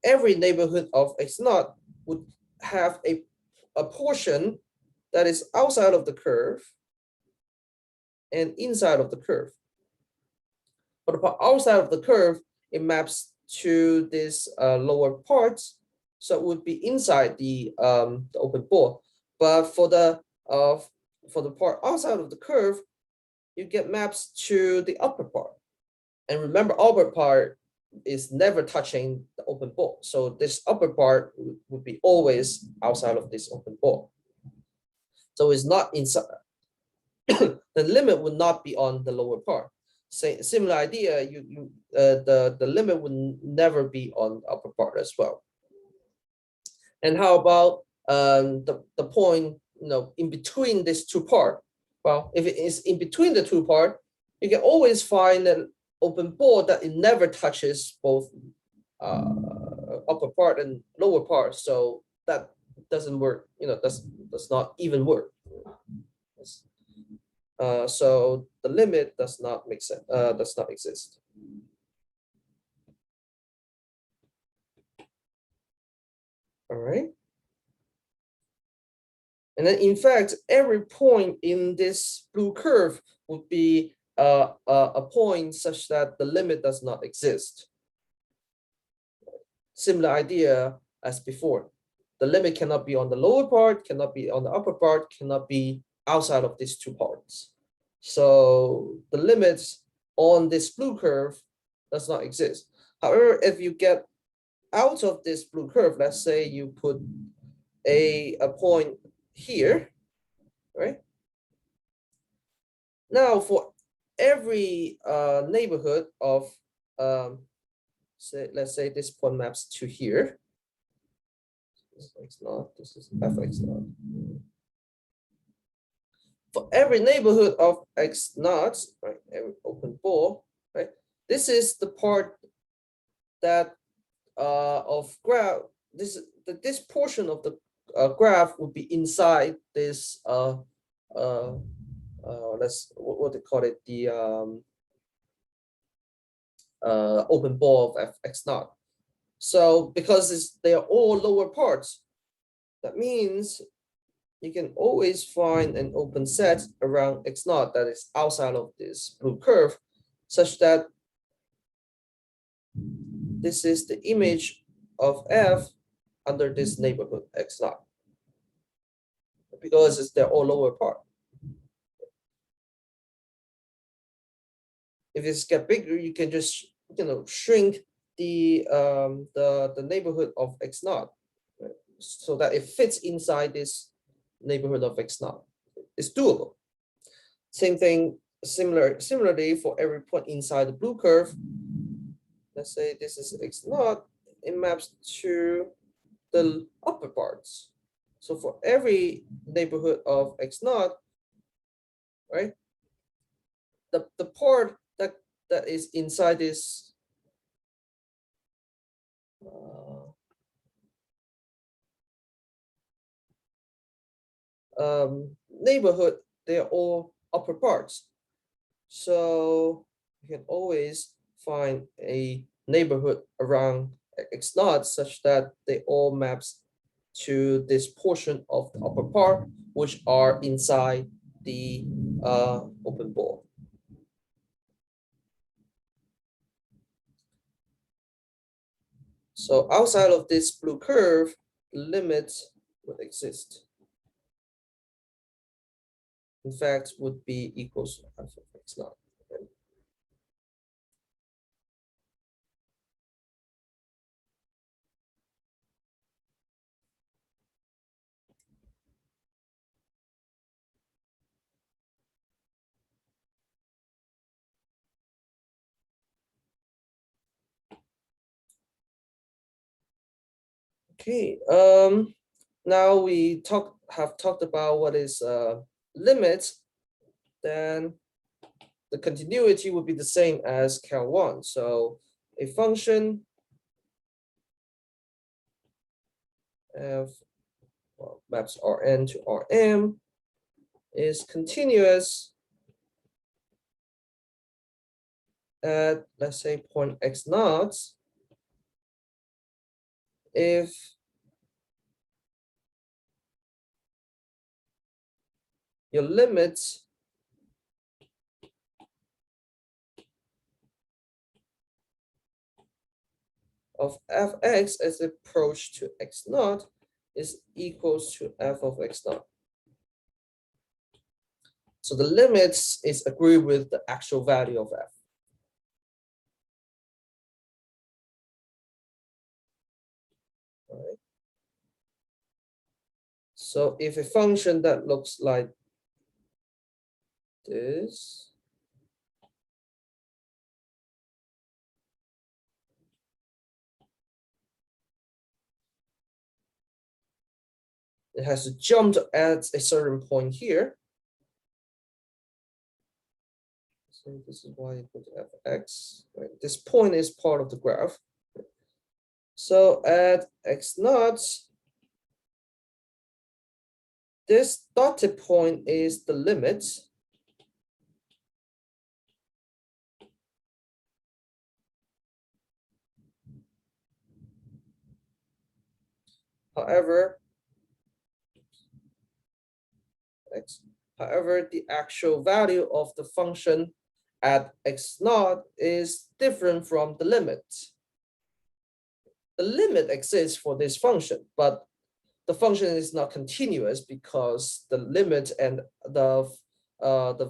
every neighborhood of x naught would have a portion that is outside of the curve and inside of the curve. For the part outside of the curve, it maps to this lower part, so it would be inside the open pole. But for the part outside of the curve, you get maps to the upper part. And remember, upper part is never touching the open pole. So this upper part would be always outside of this open pole. So it's not inside. The limit would not be on the lower part. Similar idea, the limit would never be on the upper part as well. And how about the point, in between these two parts? Well, if it is in between the two parts, you can always find an open pole that it never touches both upper part and lower part. So that doesn't work. Does not even work. So the limit does not make sense. Does not exist. All right. And then, in fact, every point in this blue curve would be a point such that the limit does not exist. Similar idea as before. The limit cannot be on the lower part, cannot be on the upper part, cannot be outside of these two parts. So the limits on this blue curve does not exist. However, if you get out of this blue curve, let's say you put a point here, right? Now for every neighborhood of let's say this point maps to here. This is x naught, this is fx naught. For every neighborhood of x naught, right, every open ball, right, this is the part that of graph. This portion of the graph would be inside this what they call it, the open ball of x naught. So because they are all lower parts, that means you can always find an open set around x naught that is outside of this blue curve, such that this is the image of f under this neighborhood x naught, because they're all lower part. If it's get bigger, you can just shrink the neighborhood of x naught, right, so that it fits inside this neighborhood of x naught. It's doable. Same thing, similarly for every point inside the blue curve. Let's say this is x naught, it maps to the upper parts. So for every neighborhood of x naught, right, the part that is inside this neighborhood, they're all upper parts. So you can always find a neighborhood around x naught such that they all maps to this portion of the upper part, which are inside the open ball. So outside of this blue curve, limit would exist. In fact, would be equals to f of x naught. Okay, now we have talked about what is limit, then the continuity would be the same as Cal 1. So a function f, well, maps Rn to Rm is continuous at, let's say, point x naught if your limit of fx as approach to x naught is equals to f of x naught. So the limits is agree with the actual value of f. All right. So if a function that looks like this, it has to jump at a certain point here. So this is y equal to fx. Right? This point is part of the graph. So at x naught, this dotted point is the limit. However, the actual value of the function at x naught is different from the limit. The limit exists for this function, but the function is not continuous because the limit and the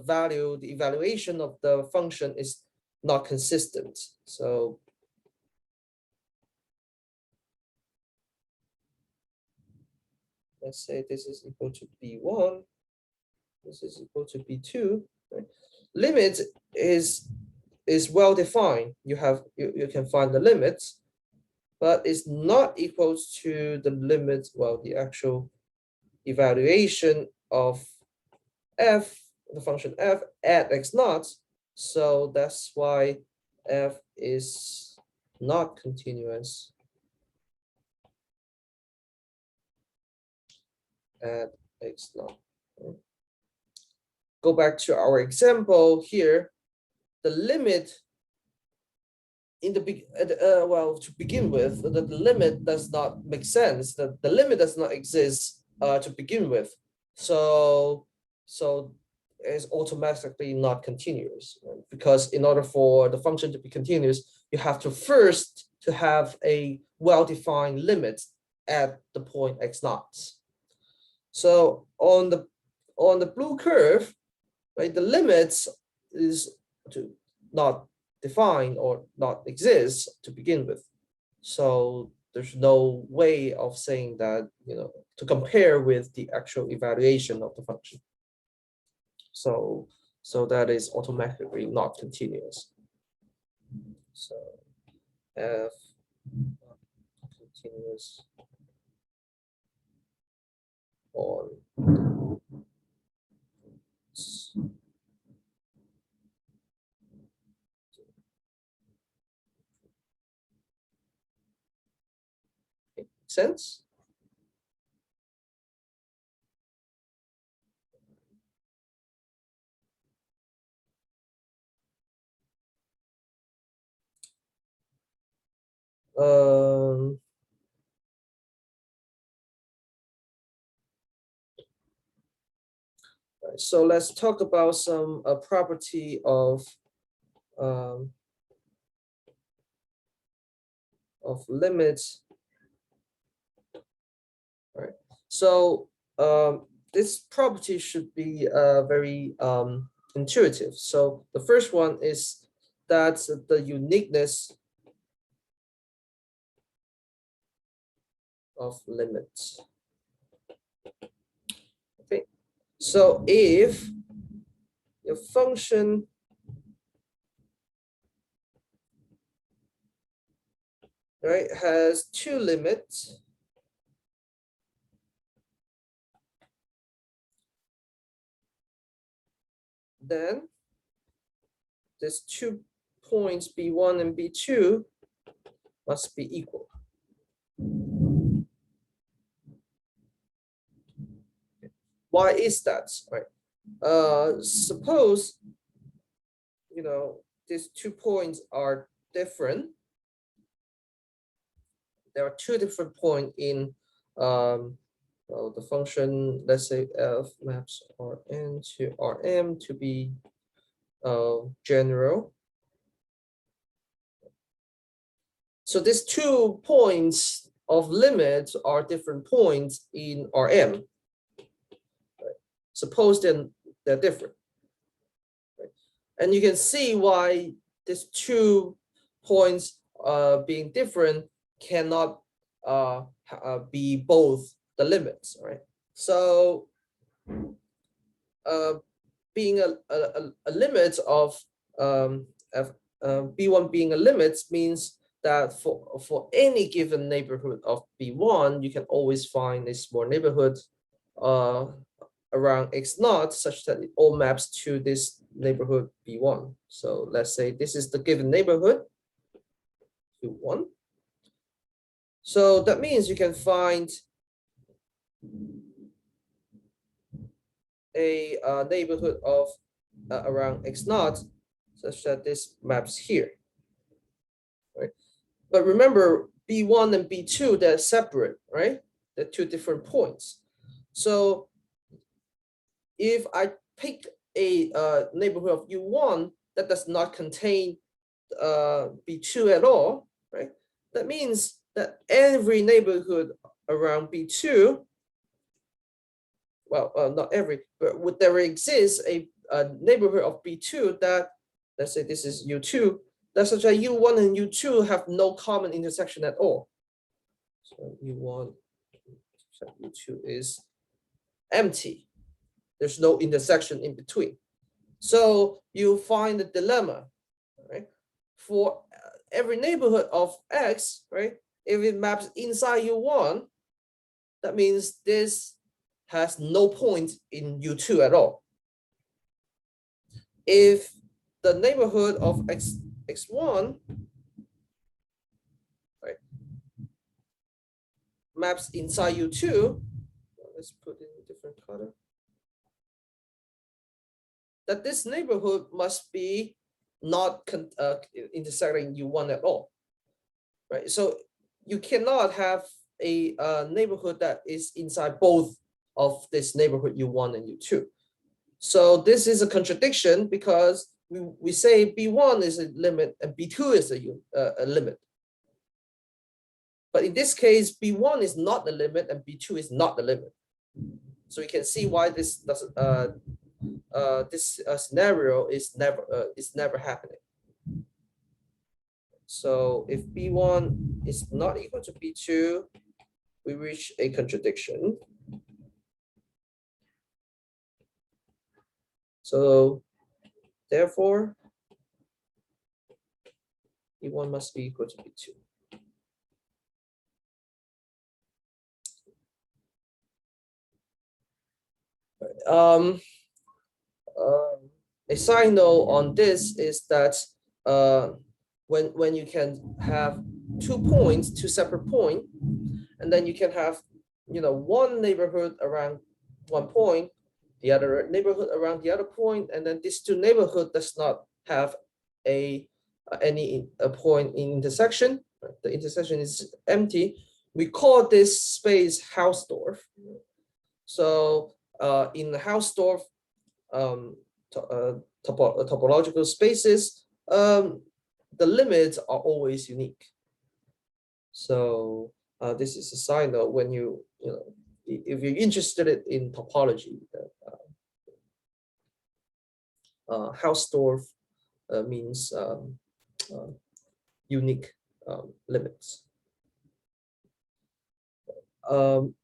value, the evaluation of the function is not consistent. So let's say this is equal to b1, this is equal to b2, right? limit is well defined. You can find the limits, but it's not equal to the limit, well, the actual evaluation of f, the function f at x naught. So that's why f is not continuous at x naught. Go back to our example here. The limit in the well, to begin with, the limit does not make sense. The limit does not exist to begin with. So it's automatically not continuous, right? Because in order for the function to be continuous, you have to first to have a well-defined limit at the point x naught. So on the blue curve, right, the limits is to not define or not exist to begin with. So there's no way of saying that, to compare with the actual evaluation of the function. So that is automatically not continuous. So f continuous on sense? So let's talk about some property of limits. All right. So this property should be very intuitive. So the first one is that the uniqueness of limits. Okay. So if your function has two limits, then these 2 points B1 and B2 must be equal. Why is that? Right. Suppose these 2 points are different. There are 2 different points in the function. Let's say f maps Rn to Rm to be general. So these 2 points of limit are different points in Rm. Right. Suppose they're different. Right. And you can see why these 2 points being different cannot be both the limits, right? So being a limit of B1 being a limit means that for any given neighborhood of B1, you can always find a small neighborhood around x naught such that it all maps to this neighborhood B1. So let's say this is the given neighborhood B1. So that means you can find a neighborhood of around x naught such that this maps here, right? But remember, B1 and B2, they're separate, right? They're 2 different points. So if I pick a neighborhood of U1 that does not contain B2 at all, right? That means that every neighborhood around B2, well, not every, but would there exist a neighborhood of B2 that, let's say this is U2, that's such that U1 and U2 have no common intersection at all. So U1, U2 is empty. There's no intersection in between. So you find the dilemma, right? For every neighborhood of X, right? If it maps inside U1, that means this has no point in U2 at all. If the neighborhood of X1, right, maps inside U2, let's put in a different color, that this neighborhood must be not intersecting U1 at all, right? So you cannot have a neighborhood that is inside both of this neighborhood U1 and U2. So this is a contradiction because we say B1 is a limit and B2 is a limit. But in this case, B1 is not the limit and B2 is not the limit. So you can see why this doesn't scenario is never happening. So if B1 is not equal to B2, we reach a contradiction. So therefore, B1 must be equal to B2. A side note on this is that when you can have 2 points, 2 separate points, and then you can have one neighborhood around one point, the other neighborhood around the other point, and then this 2 neighborhood does not have any point in intersection. The intersection is empty. We call this space Hausdorff. So in the Hausdorff topological spaces, the limits are always unique. So this is a sign of when if you're interested in topology, Hausdorff means unique limits. Let's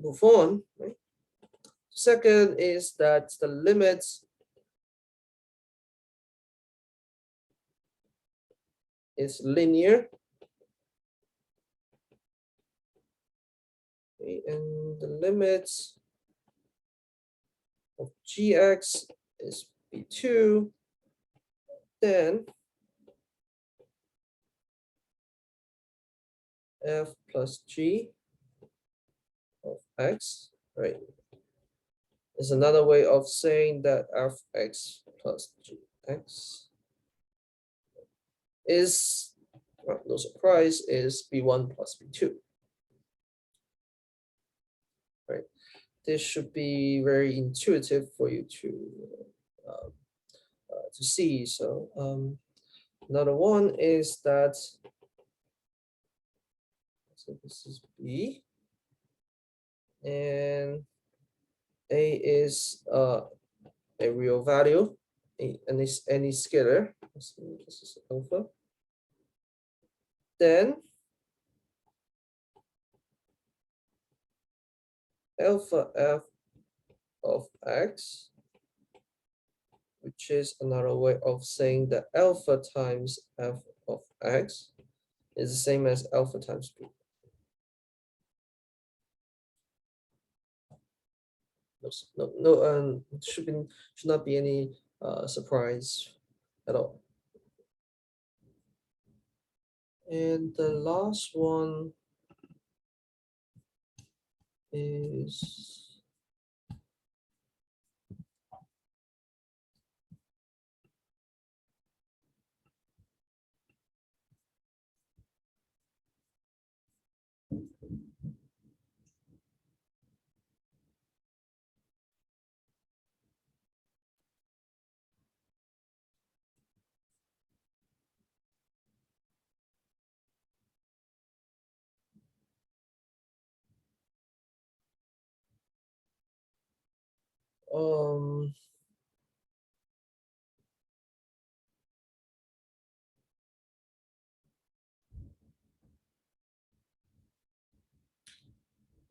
move on. Right? Second is that the limits is linear. Okay, and the limits of Gx is B2, then F plus G of X, right? Is another way of saying that Fx plus Gx is, well, no surprise, is B1 plus B2. Right. This should be very intuitive for you to see. So another one is that, so this is B, and A is a real value, and is any scalar. This is alpha. Then alpha F of X, which is another way of saying that alpha times F of X is the same as alpha times B. No, should not be any surprise at all. And the last one is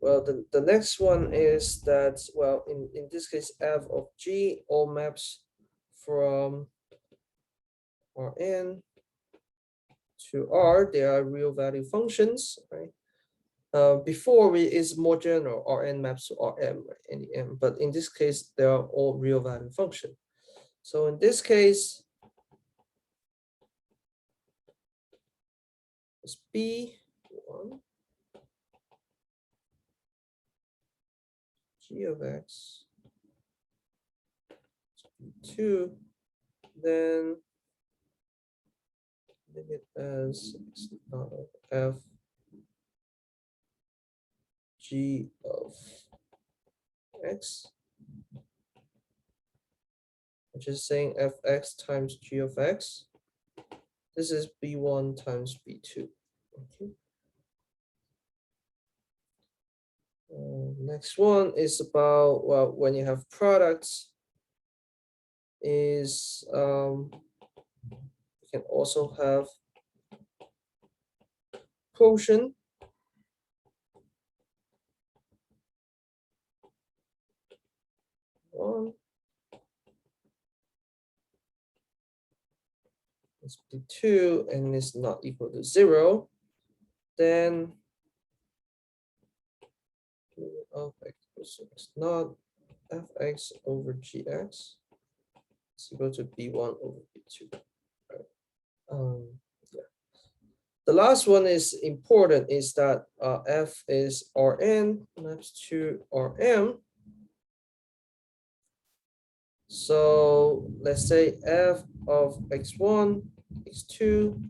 Well, the next one is that, well, in this case, f of g all maps from Rn to R, they are real value functions, right? Before is more general, Rn maps to Rm, right? Any m, but in this case, they are all real value function. So in this case, it's B1, G of X, B2, then limit as f g of x, which is saying fx times g of x. This is b1 times b2. Okay. Next one is about, well, when you have products, is you can also have quotient. One is b2 and is not equal to 0, then of x is not fx over gx is equal to b1 over b2. Right. Yeah. The last one is important, is that f is Rn maps to Rm. So let's say f of x1, x2,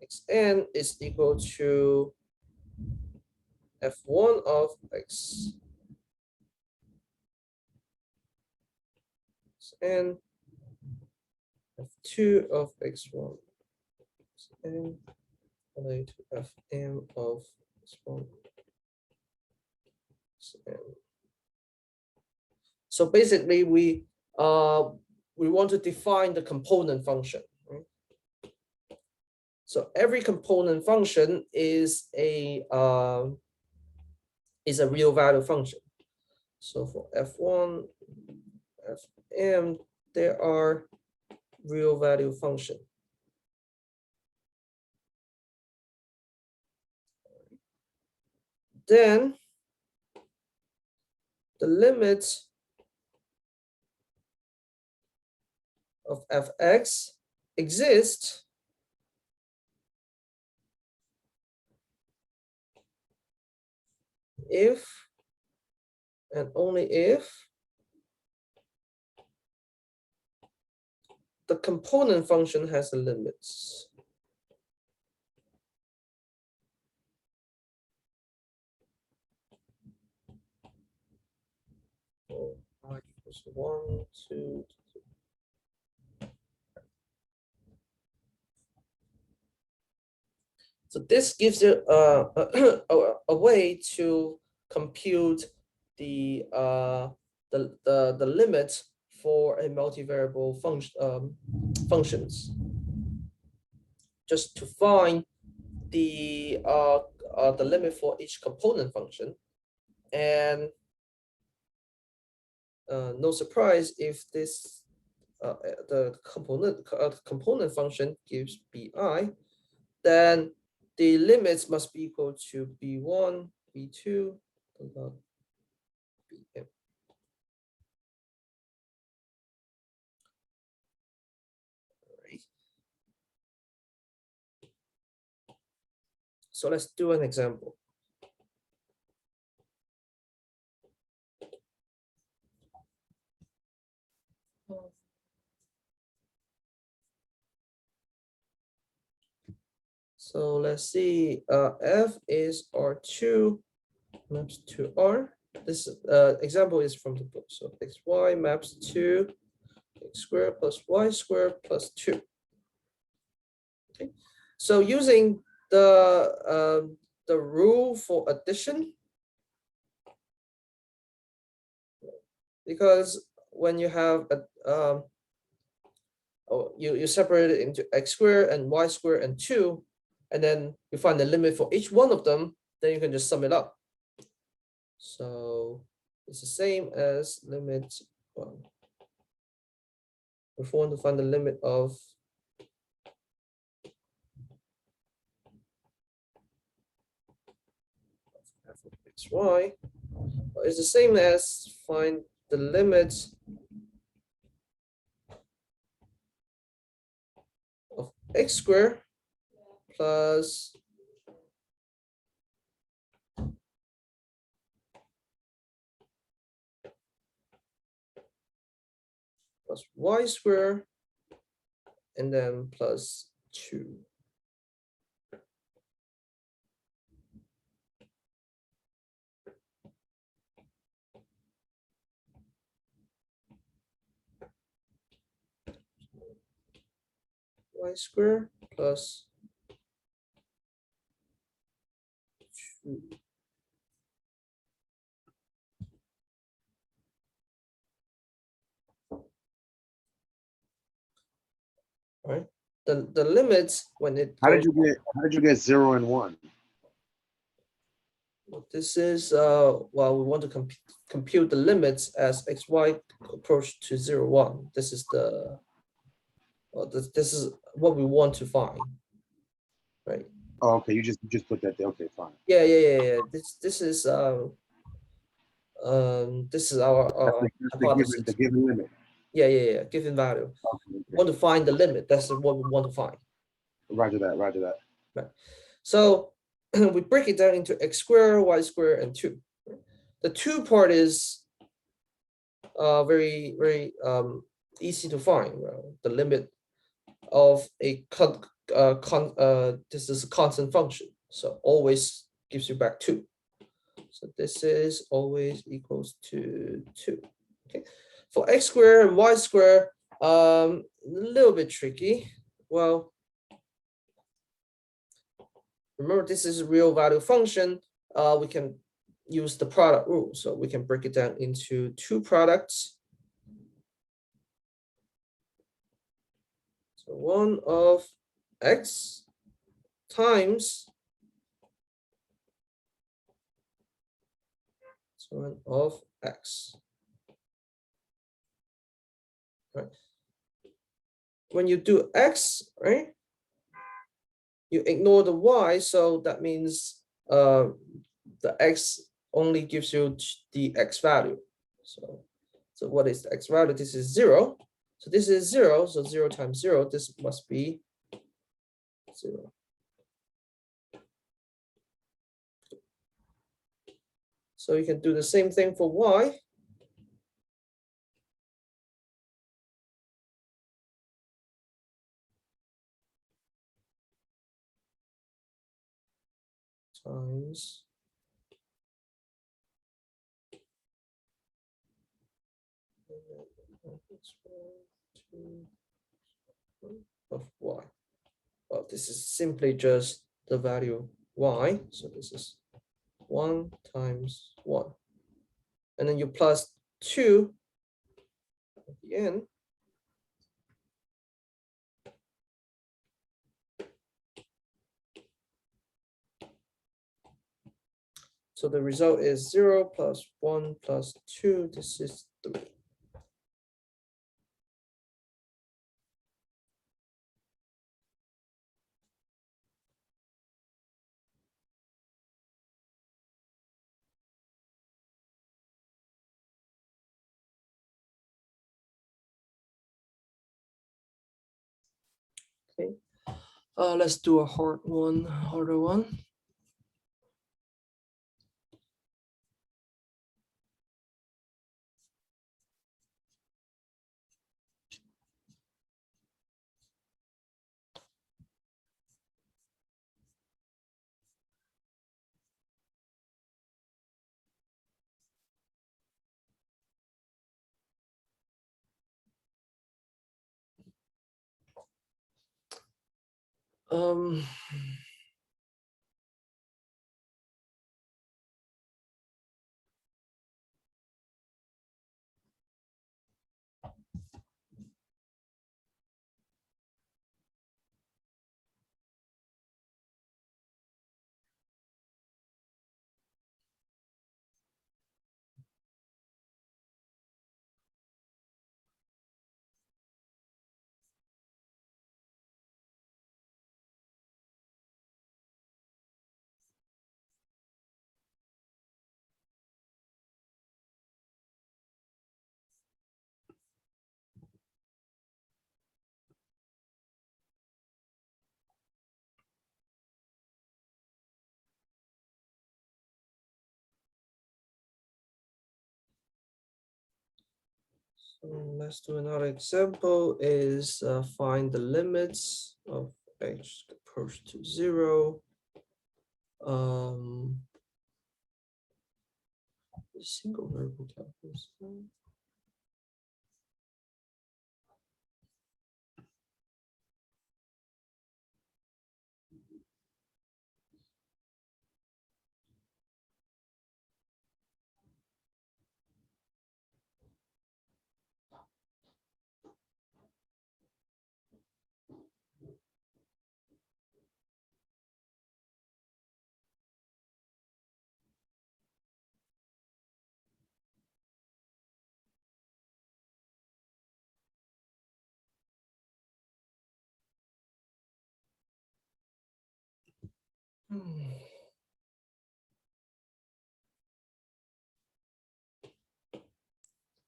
xn is equal to f1 of x n, f2 of x1 n, related to fm of x1 n. So basically, we want to define the component function. Right? So every component function is a real value function. So for f1, fm, there are real value function. Then the limit of fx exists if and only if the component function has a limits. So y equals 1, 2, 3. So this gives you a way to compute the limit for a multivariable functions. Just to find the limit for each component function, and no surprise if this the component function gives bi, then the limits must be equal to b1, b2, bm. So let's do an example. So let's see, f is R2 maps to R. This example is from the book. So xy maps to x squared plus y squared plus 2. Okay. So using the rule for addition, because when you have a you separate it into x squared and y squared and 2, and then you find the limit for each one of them, then you can just sum it up. So it's the same as limit, well, if we want to find the limit of f of xy, it's the same as find the limit of x squared plus y squared and then plus 2. Y squared plus 2. Right? The limits when it How goes, did you get 0 and 1? this is well, we want to compute the limits as xy approach to 0, 1. This is the this is what we want to find, right? Oh, okay. You just put that there. Okay, fine. Yeah. This is our That's the hypothesis. given limit. Yeah. Given value. Okay, We want to find the limit. That's what we want to find. Roger that. Roger that. Right. So we break it down into x squared, y squared, and 2. The 2 part is very easy to find. The limit of a this is a constant function, so always gives you back 2. So this is always equals to 2. Okay. For x squared and y squared, a little bit tricky. Well, remember this is a real value function. We can use the product rule, so we can break it down into 2 products. So 1 of x times 1 of x. Right. When you do x, right, you ignore the y, so that means the x only gives you the x value. So what is the x value? This is 0. So this is 0. So 0 times 0, this must be 0. So you can do the same thing for y. Times of y. Well, this is simply just the value y. So this is 1 times 1. And then you plus 2 at the end. So the result is 0 plus 1 plus 2. This is 3. Okay. Let's do a harder one. Um, So let's do another example is find the limits of h approach to 0. Single variable calculus.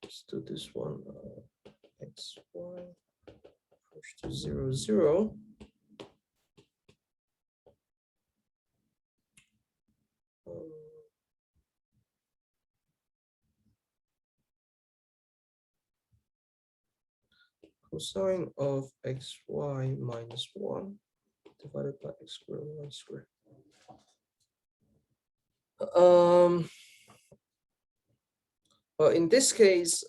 Let's do this one. X, Y, push to 0, 0. Cosine of xy minus 1 divided by x squared y squared. Well, in this case,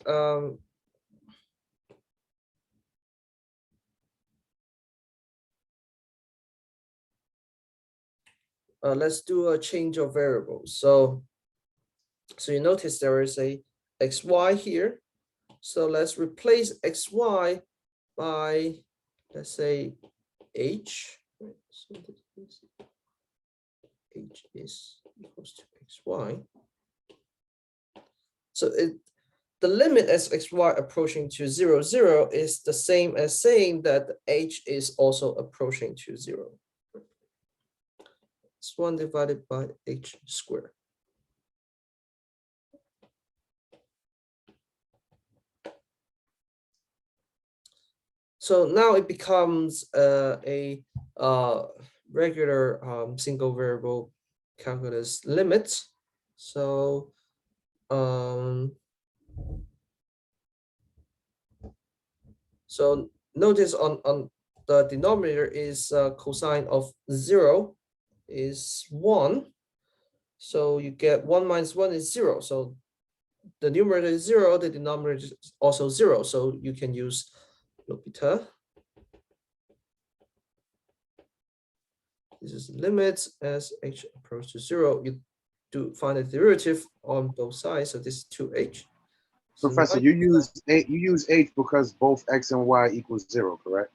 let's do a change of variables. So you notice there is a xy here. So let's replace xy by, let's say, h. So this is h is equals to xy. So the limit as xy approaching to 0, 0 is the same as saying that h is also approaching to 0. It's 1 divided by h squared. So now it becomes a regular single variable calculus limit. So notice on the denominator is cosine of 0 is 1. So you get 1 minus 1 is 0. So the numerator is 0, the denominator is also 0. So you can use L'Hopital. This is limits as h approaches to 0. You do find a derivative on both sides. So this is 2h. Professor, So you use h because both x and y equals 0, correct?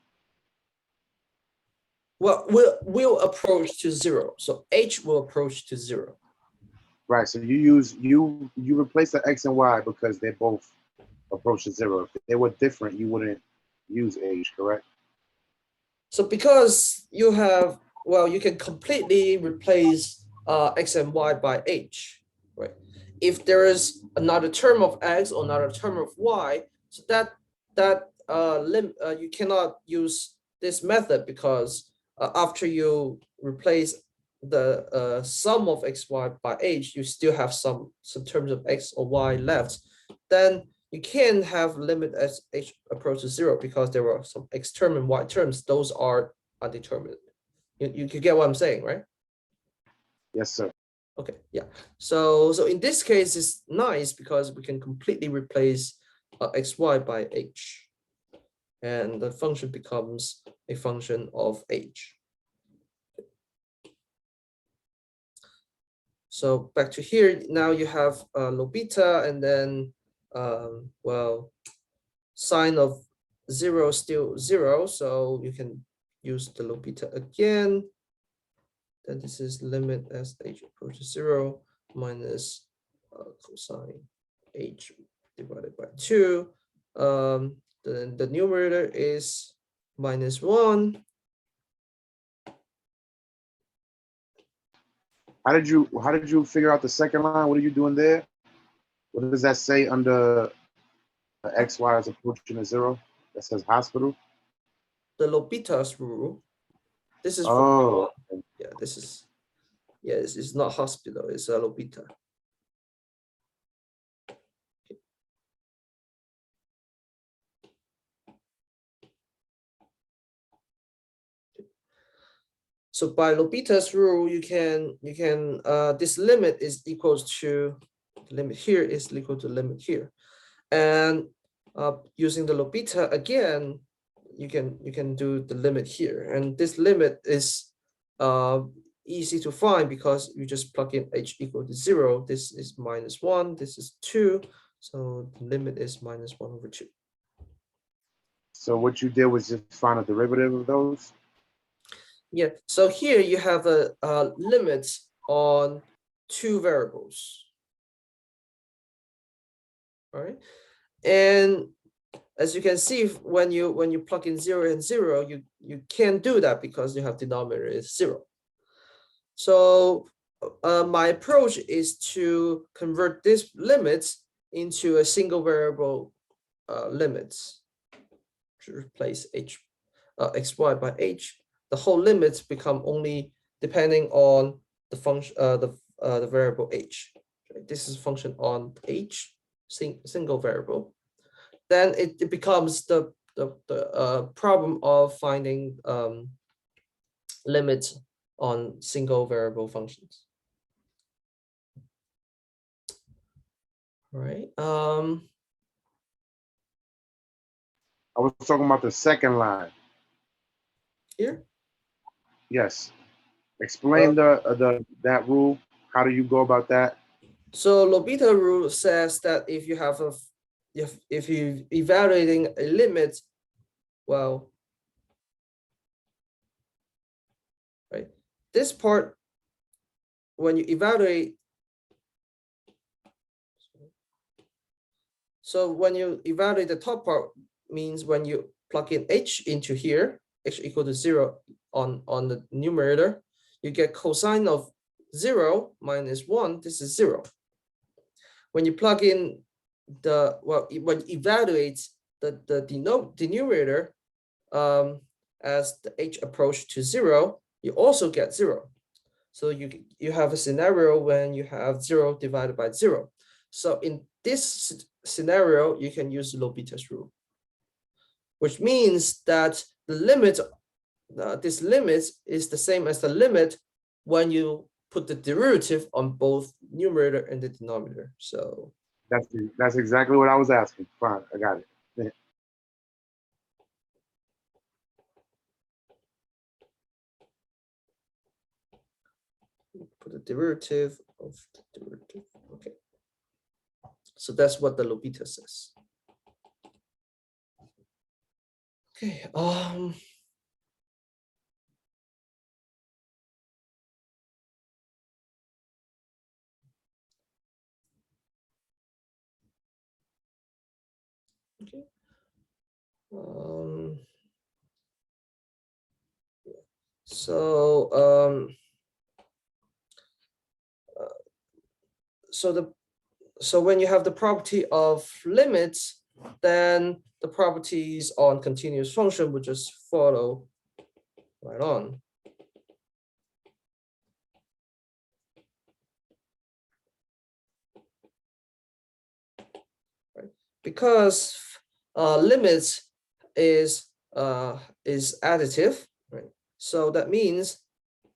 well, will approach to 0. So h will approach to 0. Right. So you replace the x and y because they both approach to 0. If they were different, you wouldn't use h, correct? So because you have, well, you can completely replace x and y by h, right? If there is another term of x or another term of y, so you cannot use this method because after you replace the sum of xy by h, you still have some terms of x or y left. Then you can have limit as h approaches 0 because there are some x term and y terms. Those are undetermined. You get what I'm saying, right? Yes, sir. Okay, yeah. So in this case, it's nice because we can completely replace xy by h, and the function becomes a function of h. So back to here, now you have L'Hopital, and then well, sine of 0 still 0, so you can use the L'Hopital again. Then this is limit as h approaches 0 minus cosine h divided by 2. Then the numerator is minus 1. How did you figure out the second line? What are you doing there? What does that say under x, y is approaching to 0? That says hospital. The L'Hopital's rule. This is Oh, yeah. This is not hospital. It's a L'Hopital. So by L'Hopital's rule, you can this limit is equals to limit here is equal to limit here, and using the L'Hopital again, you can do the limit here, and this limit is easy to find because you just plug in h equal to 0. This is -1. This is 2. So the limit is -1/2. So what you did was just find a derivative of those? Yeah, so here you have a limit on 2 variables. All right, and as you can see, when you plug in 0 and 0, you can't do that because you have denominator is 0. So my approach is to convert this limits into a single variable limits to replace xy by h. The whole limits become only depending on the function the variable h. Right? This is a function on h, single variable. Then it becomes the problem of finding limits on single variable functions. All right. I was talking about the second line. Here. Yes. Explain that rule. How do you go about that? So L'Hopital rule says that if you have if you evaluating a limit, well, right, this part, when you evaluate, so when you evaluate the top part, means when you plug in h into here, h equal to 0 on the numerator, you get cosine of 0 minus 1. This is 0. When you plug in when you evaluate the denominator as the h approach to 0, you also get 0. So you have a scenario when you have 0 divided by 0. So in this scenario, you can use L'Hopital's rule, which means that the limit, this limit is the same as the limit when you put the derivative on both numerator and the denominator. So that's exactly what I was asking. Fine, I got it. put the derivative of the derivative. Okay. So that's what the L'Hopital says. Okay. Okay. So so when you have the property of limits, then the properties on continuous function would just follow right on. Right? Because limits is additive, right? So that means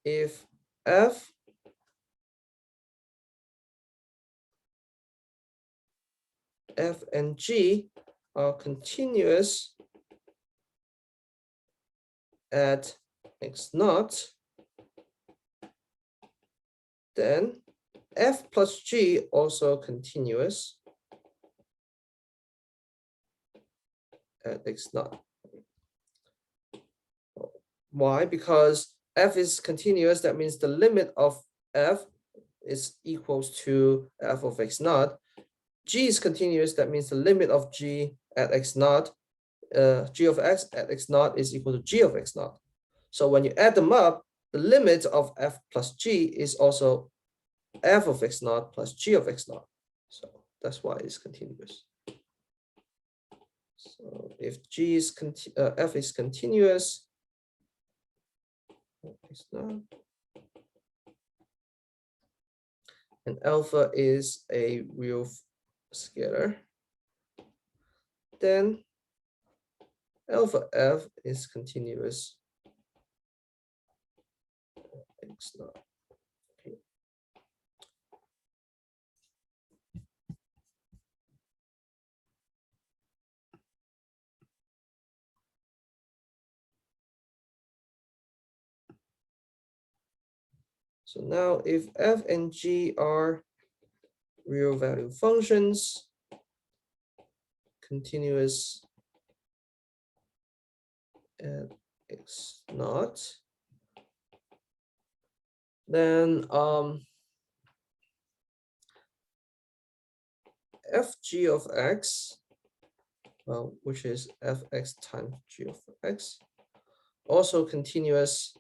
if f and g are continuous at x naught, then f plus g also continuous at x naught. Why? Because f is continuous. That means the limit of f is equals to f of x naught. G is continuous. That means the limit of g at x naught, g of x at x naught is equal to g of x naught. So when you add them up, the limit of f plus g is also f of x naught plus g of x naught. So that's why it's continuous. So if g is f is continuous, x naught, and alpha is a real scalar, then alpha f is continuous X naught. Okay. So now if f and g are real value functions, continuous at x naught, then fg of x, well, which is fx times g of x, also continuous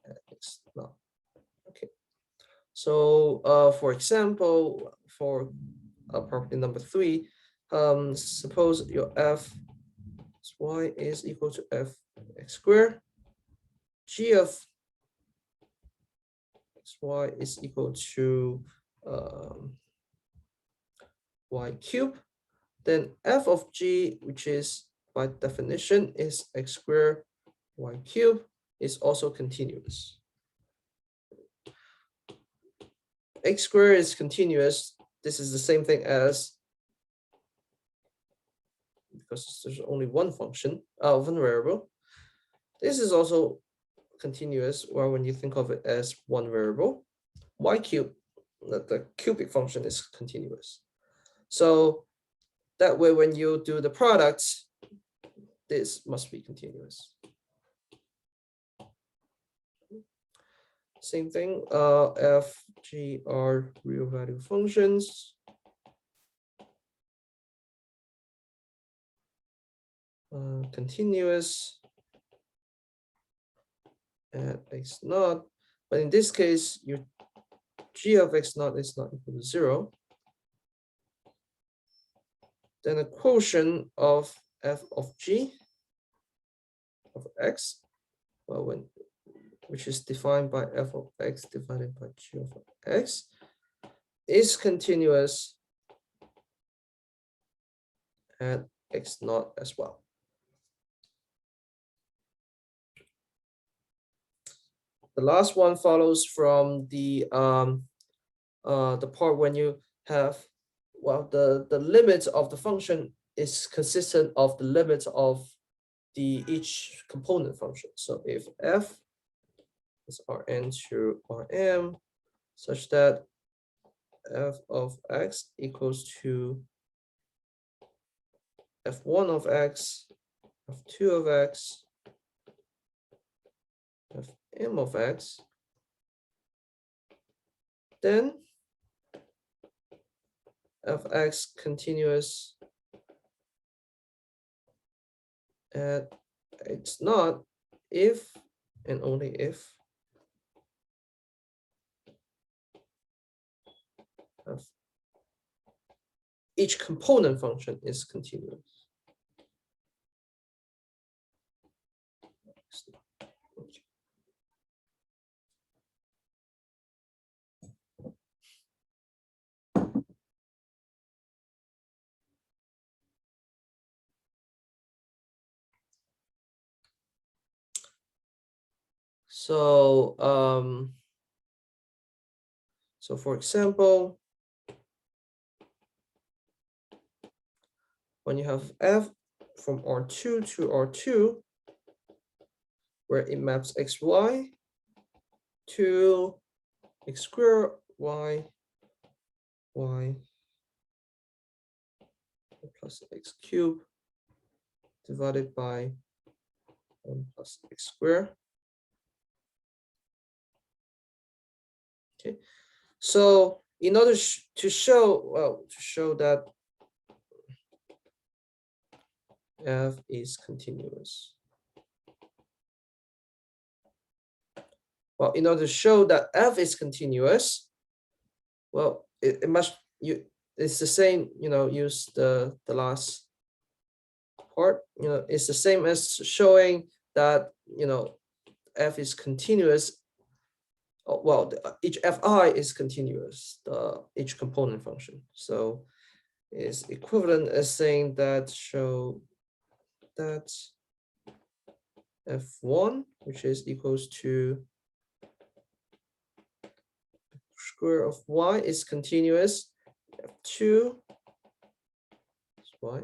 at x naught. Okay. So for example, for property number 3, suppose your f y is equal to f x squared, g of xy is equal to y cubed, then f of g, which is by definition is x squared y cubed, is also continuous. X squared is continuous. This is the same thing as, because there's only one function, one variable. This is also continuous, or when you think of it as one variable. Y cubed, the cubic function, is continuous. So that way, when you do the products, this must be continuous. Same thing, f, g are real value functions. Continuous at x naught, but in this case, your g of x naught is not equal to 0. Then a quotient of f of g of x, well, which is defined by f of x divided by g of x, is continuous at x naught as well. The last one follows from the part when you have, well, the limits of the function is consistent of the limits of each component function. So if f is Rn to Rm, such that f of x equals to f1 of x, f2 of x, fm of x, then fx continuous at x naught if and only if each component function is continuous. So for example, when you have f from R2 to R2, where it maps xy to x squared y plus x cubed divided by 1 plus x squared. Okay, so in order to show that f is continuous, well, in order to show that f is continuous, well, it's the same, use the last part, it's the same as showing that, f is continuous. Well, each fi is continuous, each component function. So it's equivalent as saying that show that f1, which is equals to square of y is continuous. F2 is y,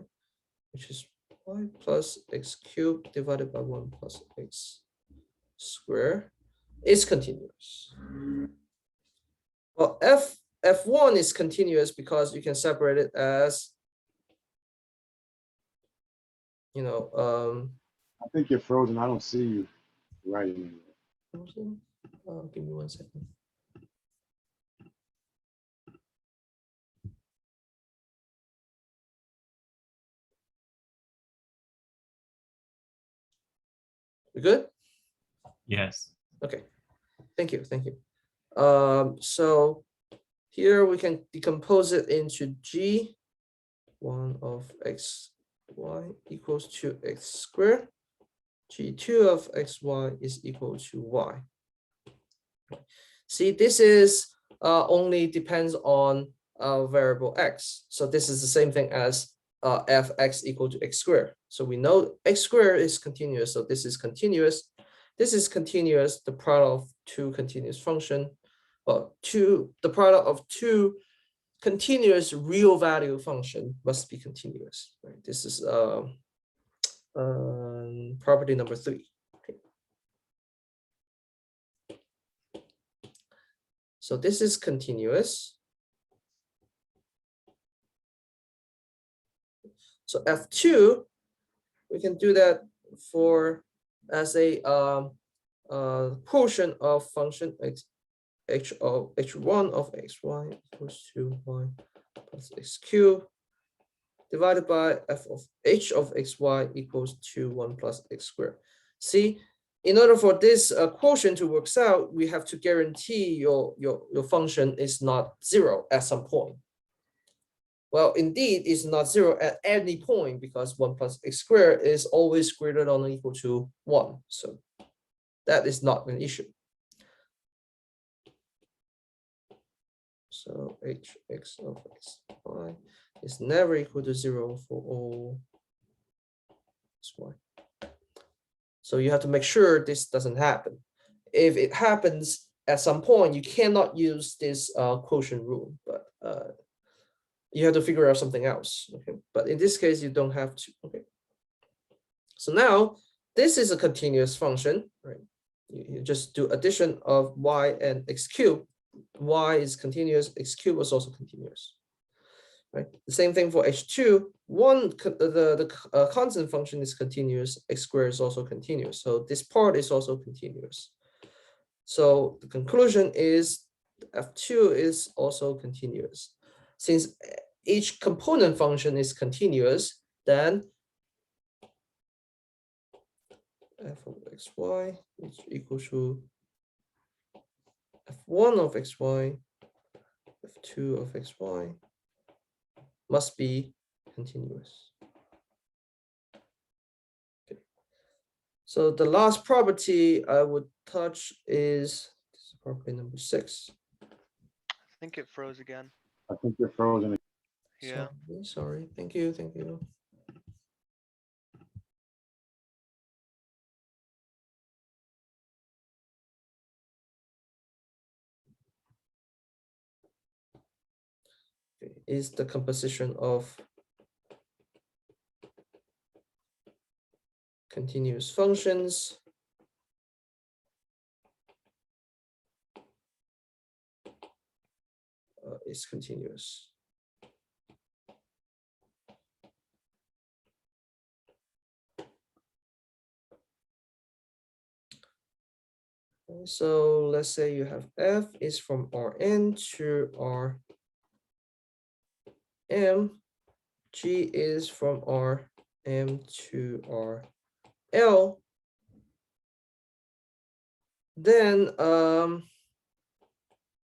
which is y plus x cubed divided by 1 plus x square is continuous. Well, f1 is continuous because you can separate it as, you know, I think you're frozen. I don't see you writing. give me 1 second. We good? Yes. Okay. Thank you. Thank you. So here we can decompose it into g1 of x y equals to x squared. G2 of xy is equal to y. See, this is only depends on variable x. So this is the same thing as fx equal to x squared. So we know x squared is continuous. So this is continuous. This is continuous, the product of two continuous function. Well, the product of two continuous real value function must be continuous. Right? This is property number 3. Okay. So this is continuous. So F2, we can do that for as a quotient of function h of h1 of xy equals to y plus x cubed divided by f of h of xy equals to 1 plus x squared. See, in order for this quotient to work out, we have to guarantee your function is not 0 at some point. Well, indeed, it's not 0 at any point because 1 plus x squared is always greater than or equal to 1. So that is not an issue. So hx of xy is never equal to 0 for all xy. So you have to make sure this doesn't happen. If it happens at some point, you cannot use this quotient rule, but you have to figure out something else. Okay, but in this case, you don't have to. Okay. So now this is a continuous function, right? You just do addition of y and x cubed. Y is continuous, x cubed is also continuous. Right. The same thing for h2. The constant function is continuous, x squared is also continuous. So this part is also continuous. So the conclusion is f2 is also continuous. Since each component function is continuous, then f of xy is equal to f1 of xy, f2 of xy must be continuous. Okay. So the last property I would touch is property number 6. I think it froze again. I think you're frozen. Yeah. Sorry. Thank you. Thank you. Okay. Is the composition of continuous functions is continuous. Okay, so let's say you have f is from Rn to Rm, g is from Rm to Rl. Then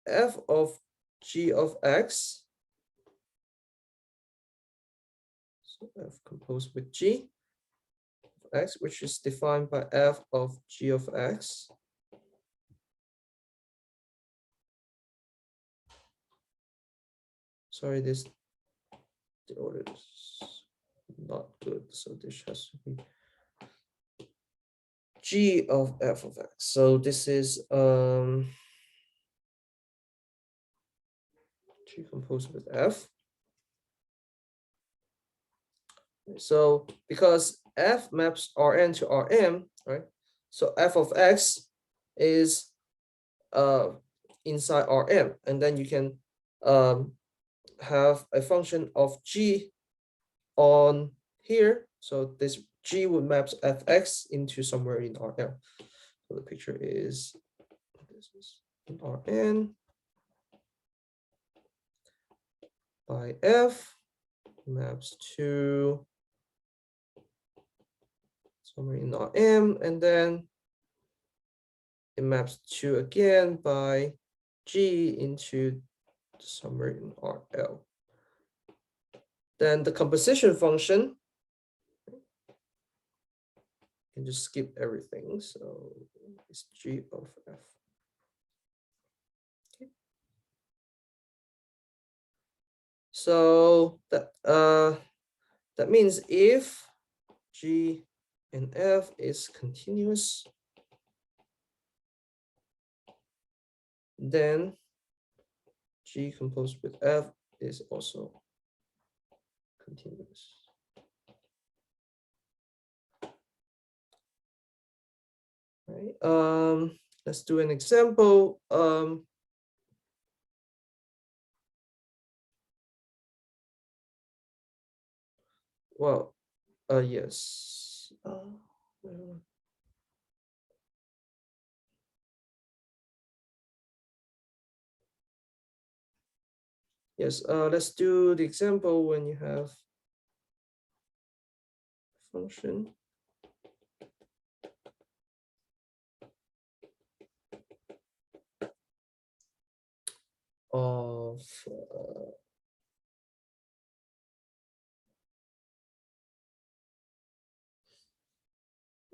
f of g of x, so f composed with g of x, which is defined by f of g of x. Sorry, the order is not good, so this has to be g of f of x. So this is g composed with f. So because f maps Rn to Rm, right? So f of x is inside Rm, and then you can have a function of g on here. So this g would map fx into somewhere in Rm. So the picture is this is in Rn by f maps to somewhere in Rm, and then it maps to again by g into somewhere in RL. Then the composition function, you can just skip everything. So it's g of f. Okay. So that means if g and f is continuous, then g composed with f is also continuous. Right. Let's do an example. Well, yes. Yes, let's do the example when you have function of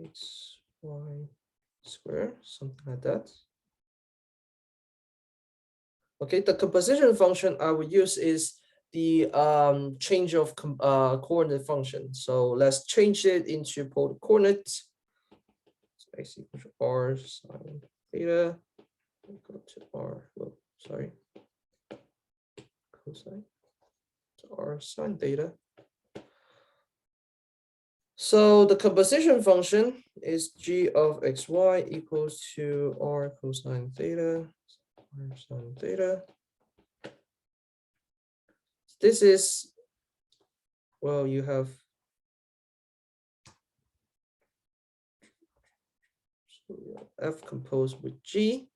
x, y square, something like that. Okay, the composition function I would use is the change of coordinate function. So let's change it into polar coordinates. So x equals to r sine theta. Go to r. Oh, sorry. Cosine to r sine theta. So the composition function is g of xy equals to r cosine theta, r sine theta. This is, well, you have f composed with g.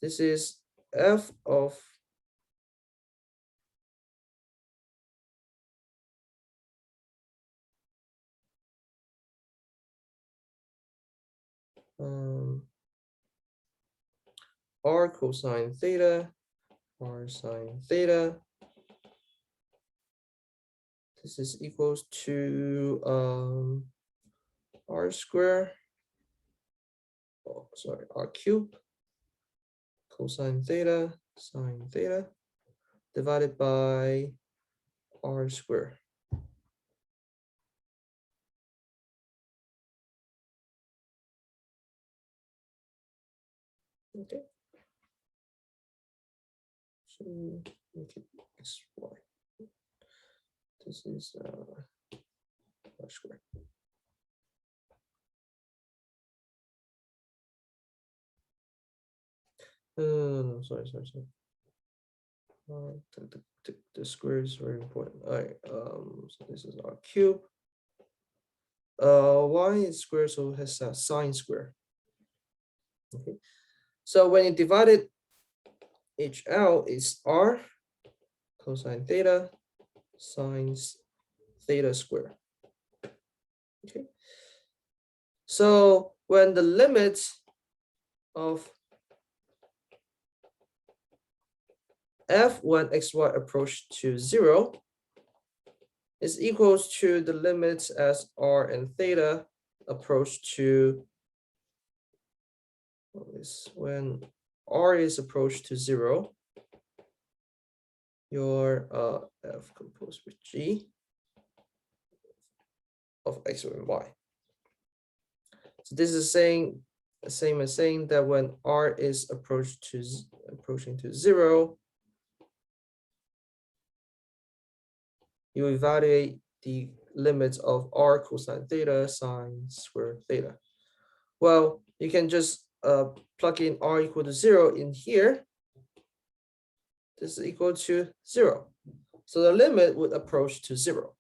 This is f of r cosine theta, r sine theta. This is equals to r square, oh, sorry, r cubed cosine theta sine theta divided by r square. Okay. So make it xy. This is r square. No, sorry. The square is very important. All right. So this is r cube. Y is square, so it has a sine square. Okay. So when you divide it, h out is r cosine theta sine theta square. Okay. So when the limit of f when xy approach to 0 is equals to the limits as r and theta approach to, when r is approached to 0, your f composed with g of x and y. So this is saying same as saying that when r is approaching to 0, you evaluate the limits of r cosine theta sine square theta. Well, you can just plug in r equal to 0 in here. This is equal to 0. So the limit would approach to 0.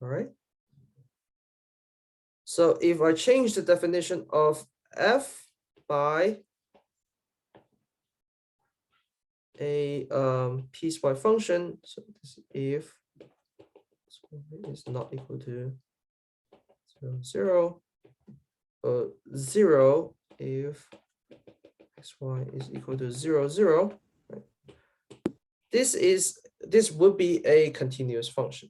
All right. So if I change the definition of f by a piecewise function, so this if is not equal to 0, 0 if xy is equal to 0, 0, right? This would be a continuous function.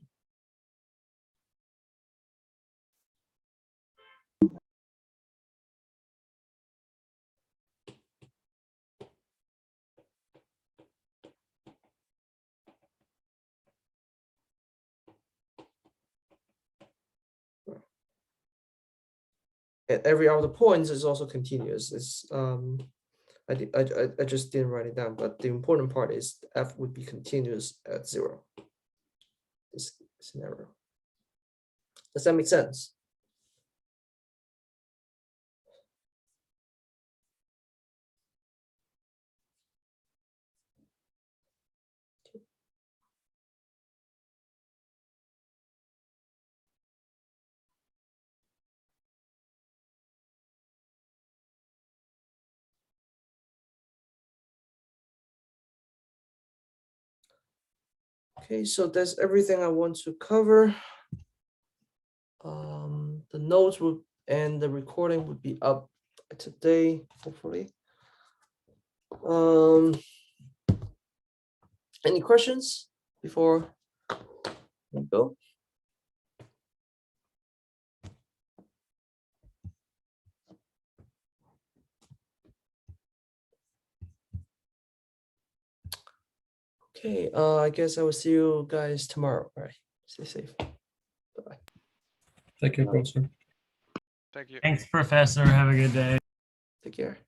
And every other points is also continuous. It's I just didn't write it down, but the important part is f would be continuous at 0. This scenario. Does that make sense? Okay, so that's everything I want to cover. The notes will and the recording would be up today, hopefully. Any questions before we go? Okay, I guess I will see you guys tomorrow. All right, stay safe. Bye-bye. Thank you, Professor. Thank you. Thanks, Professor. Have a good day. Take care.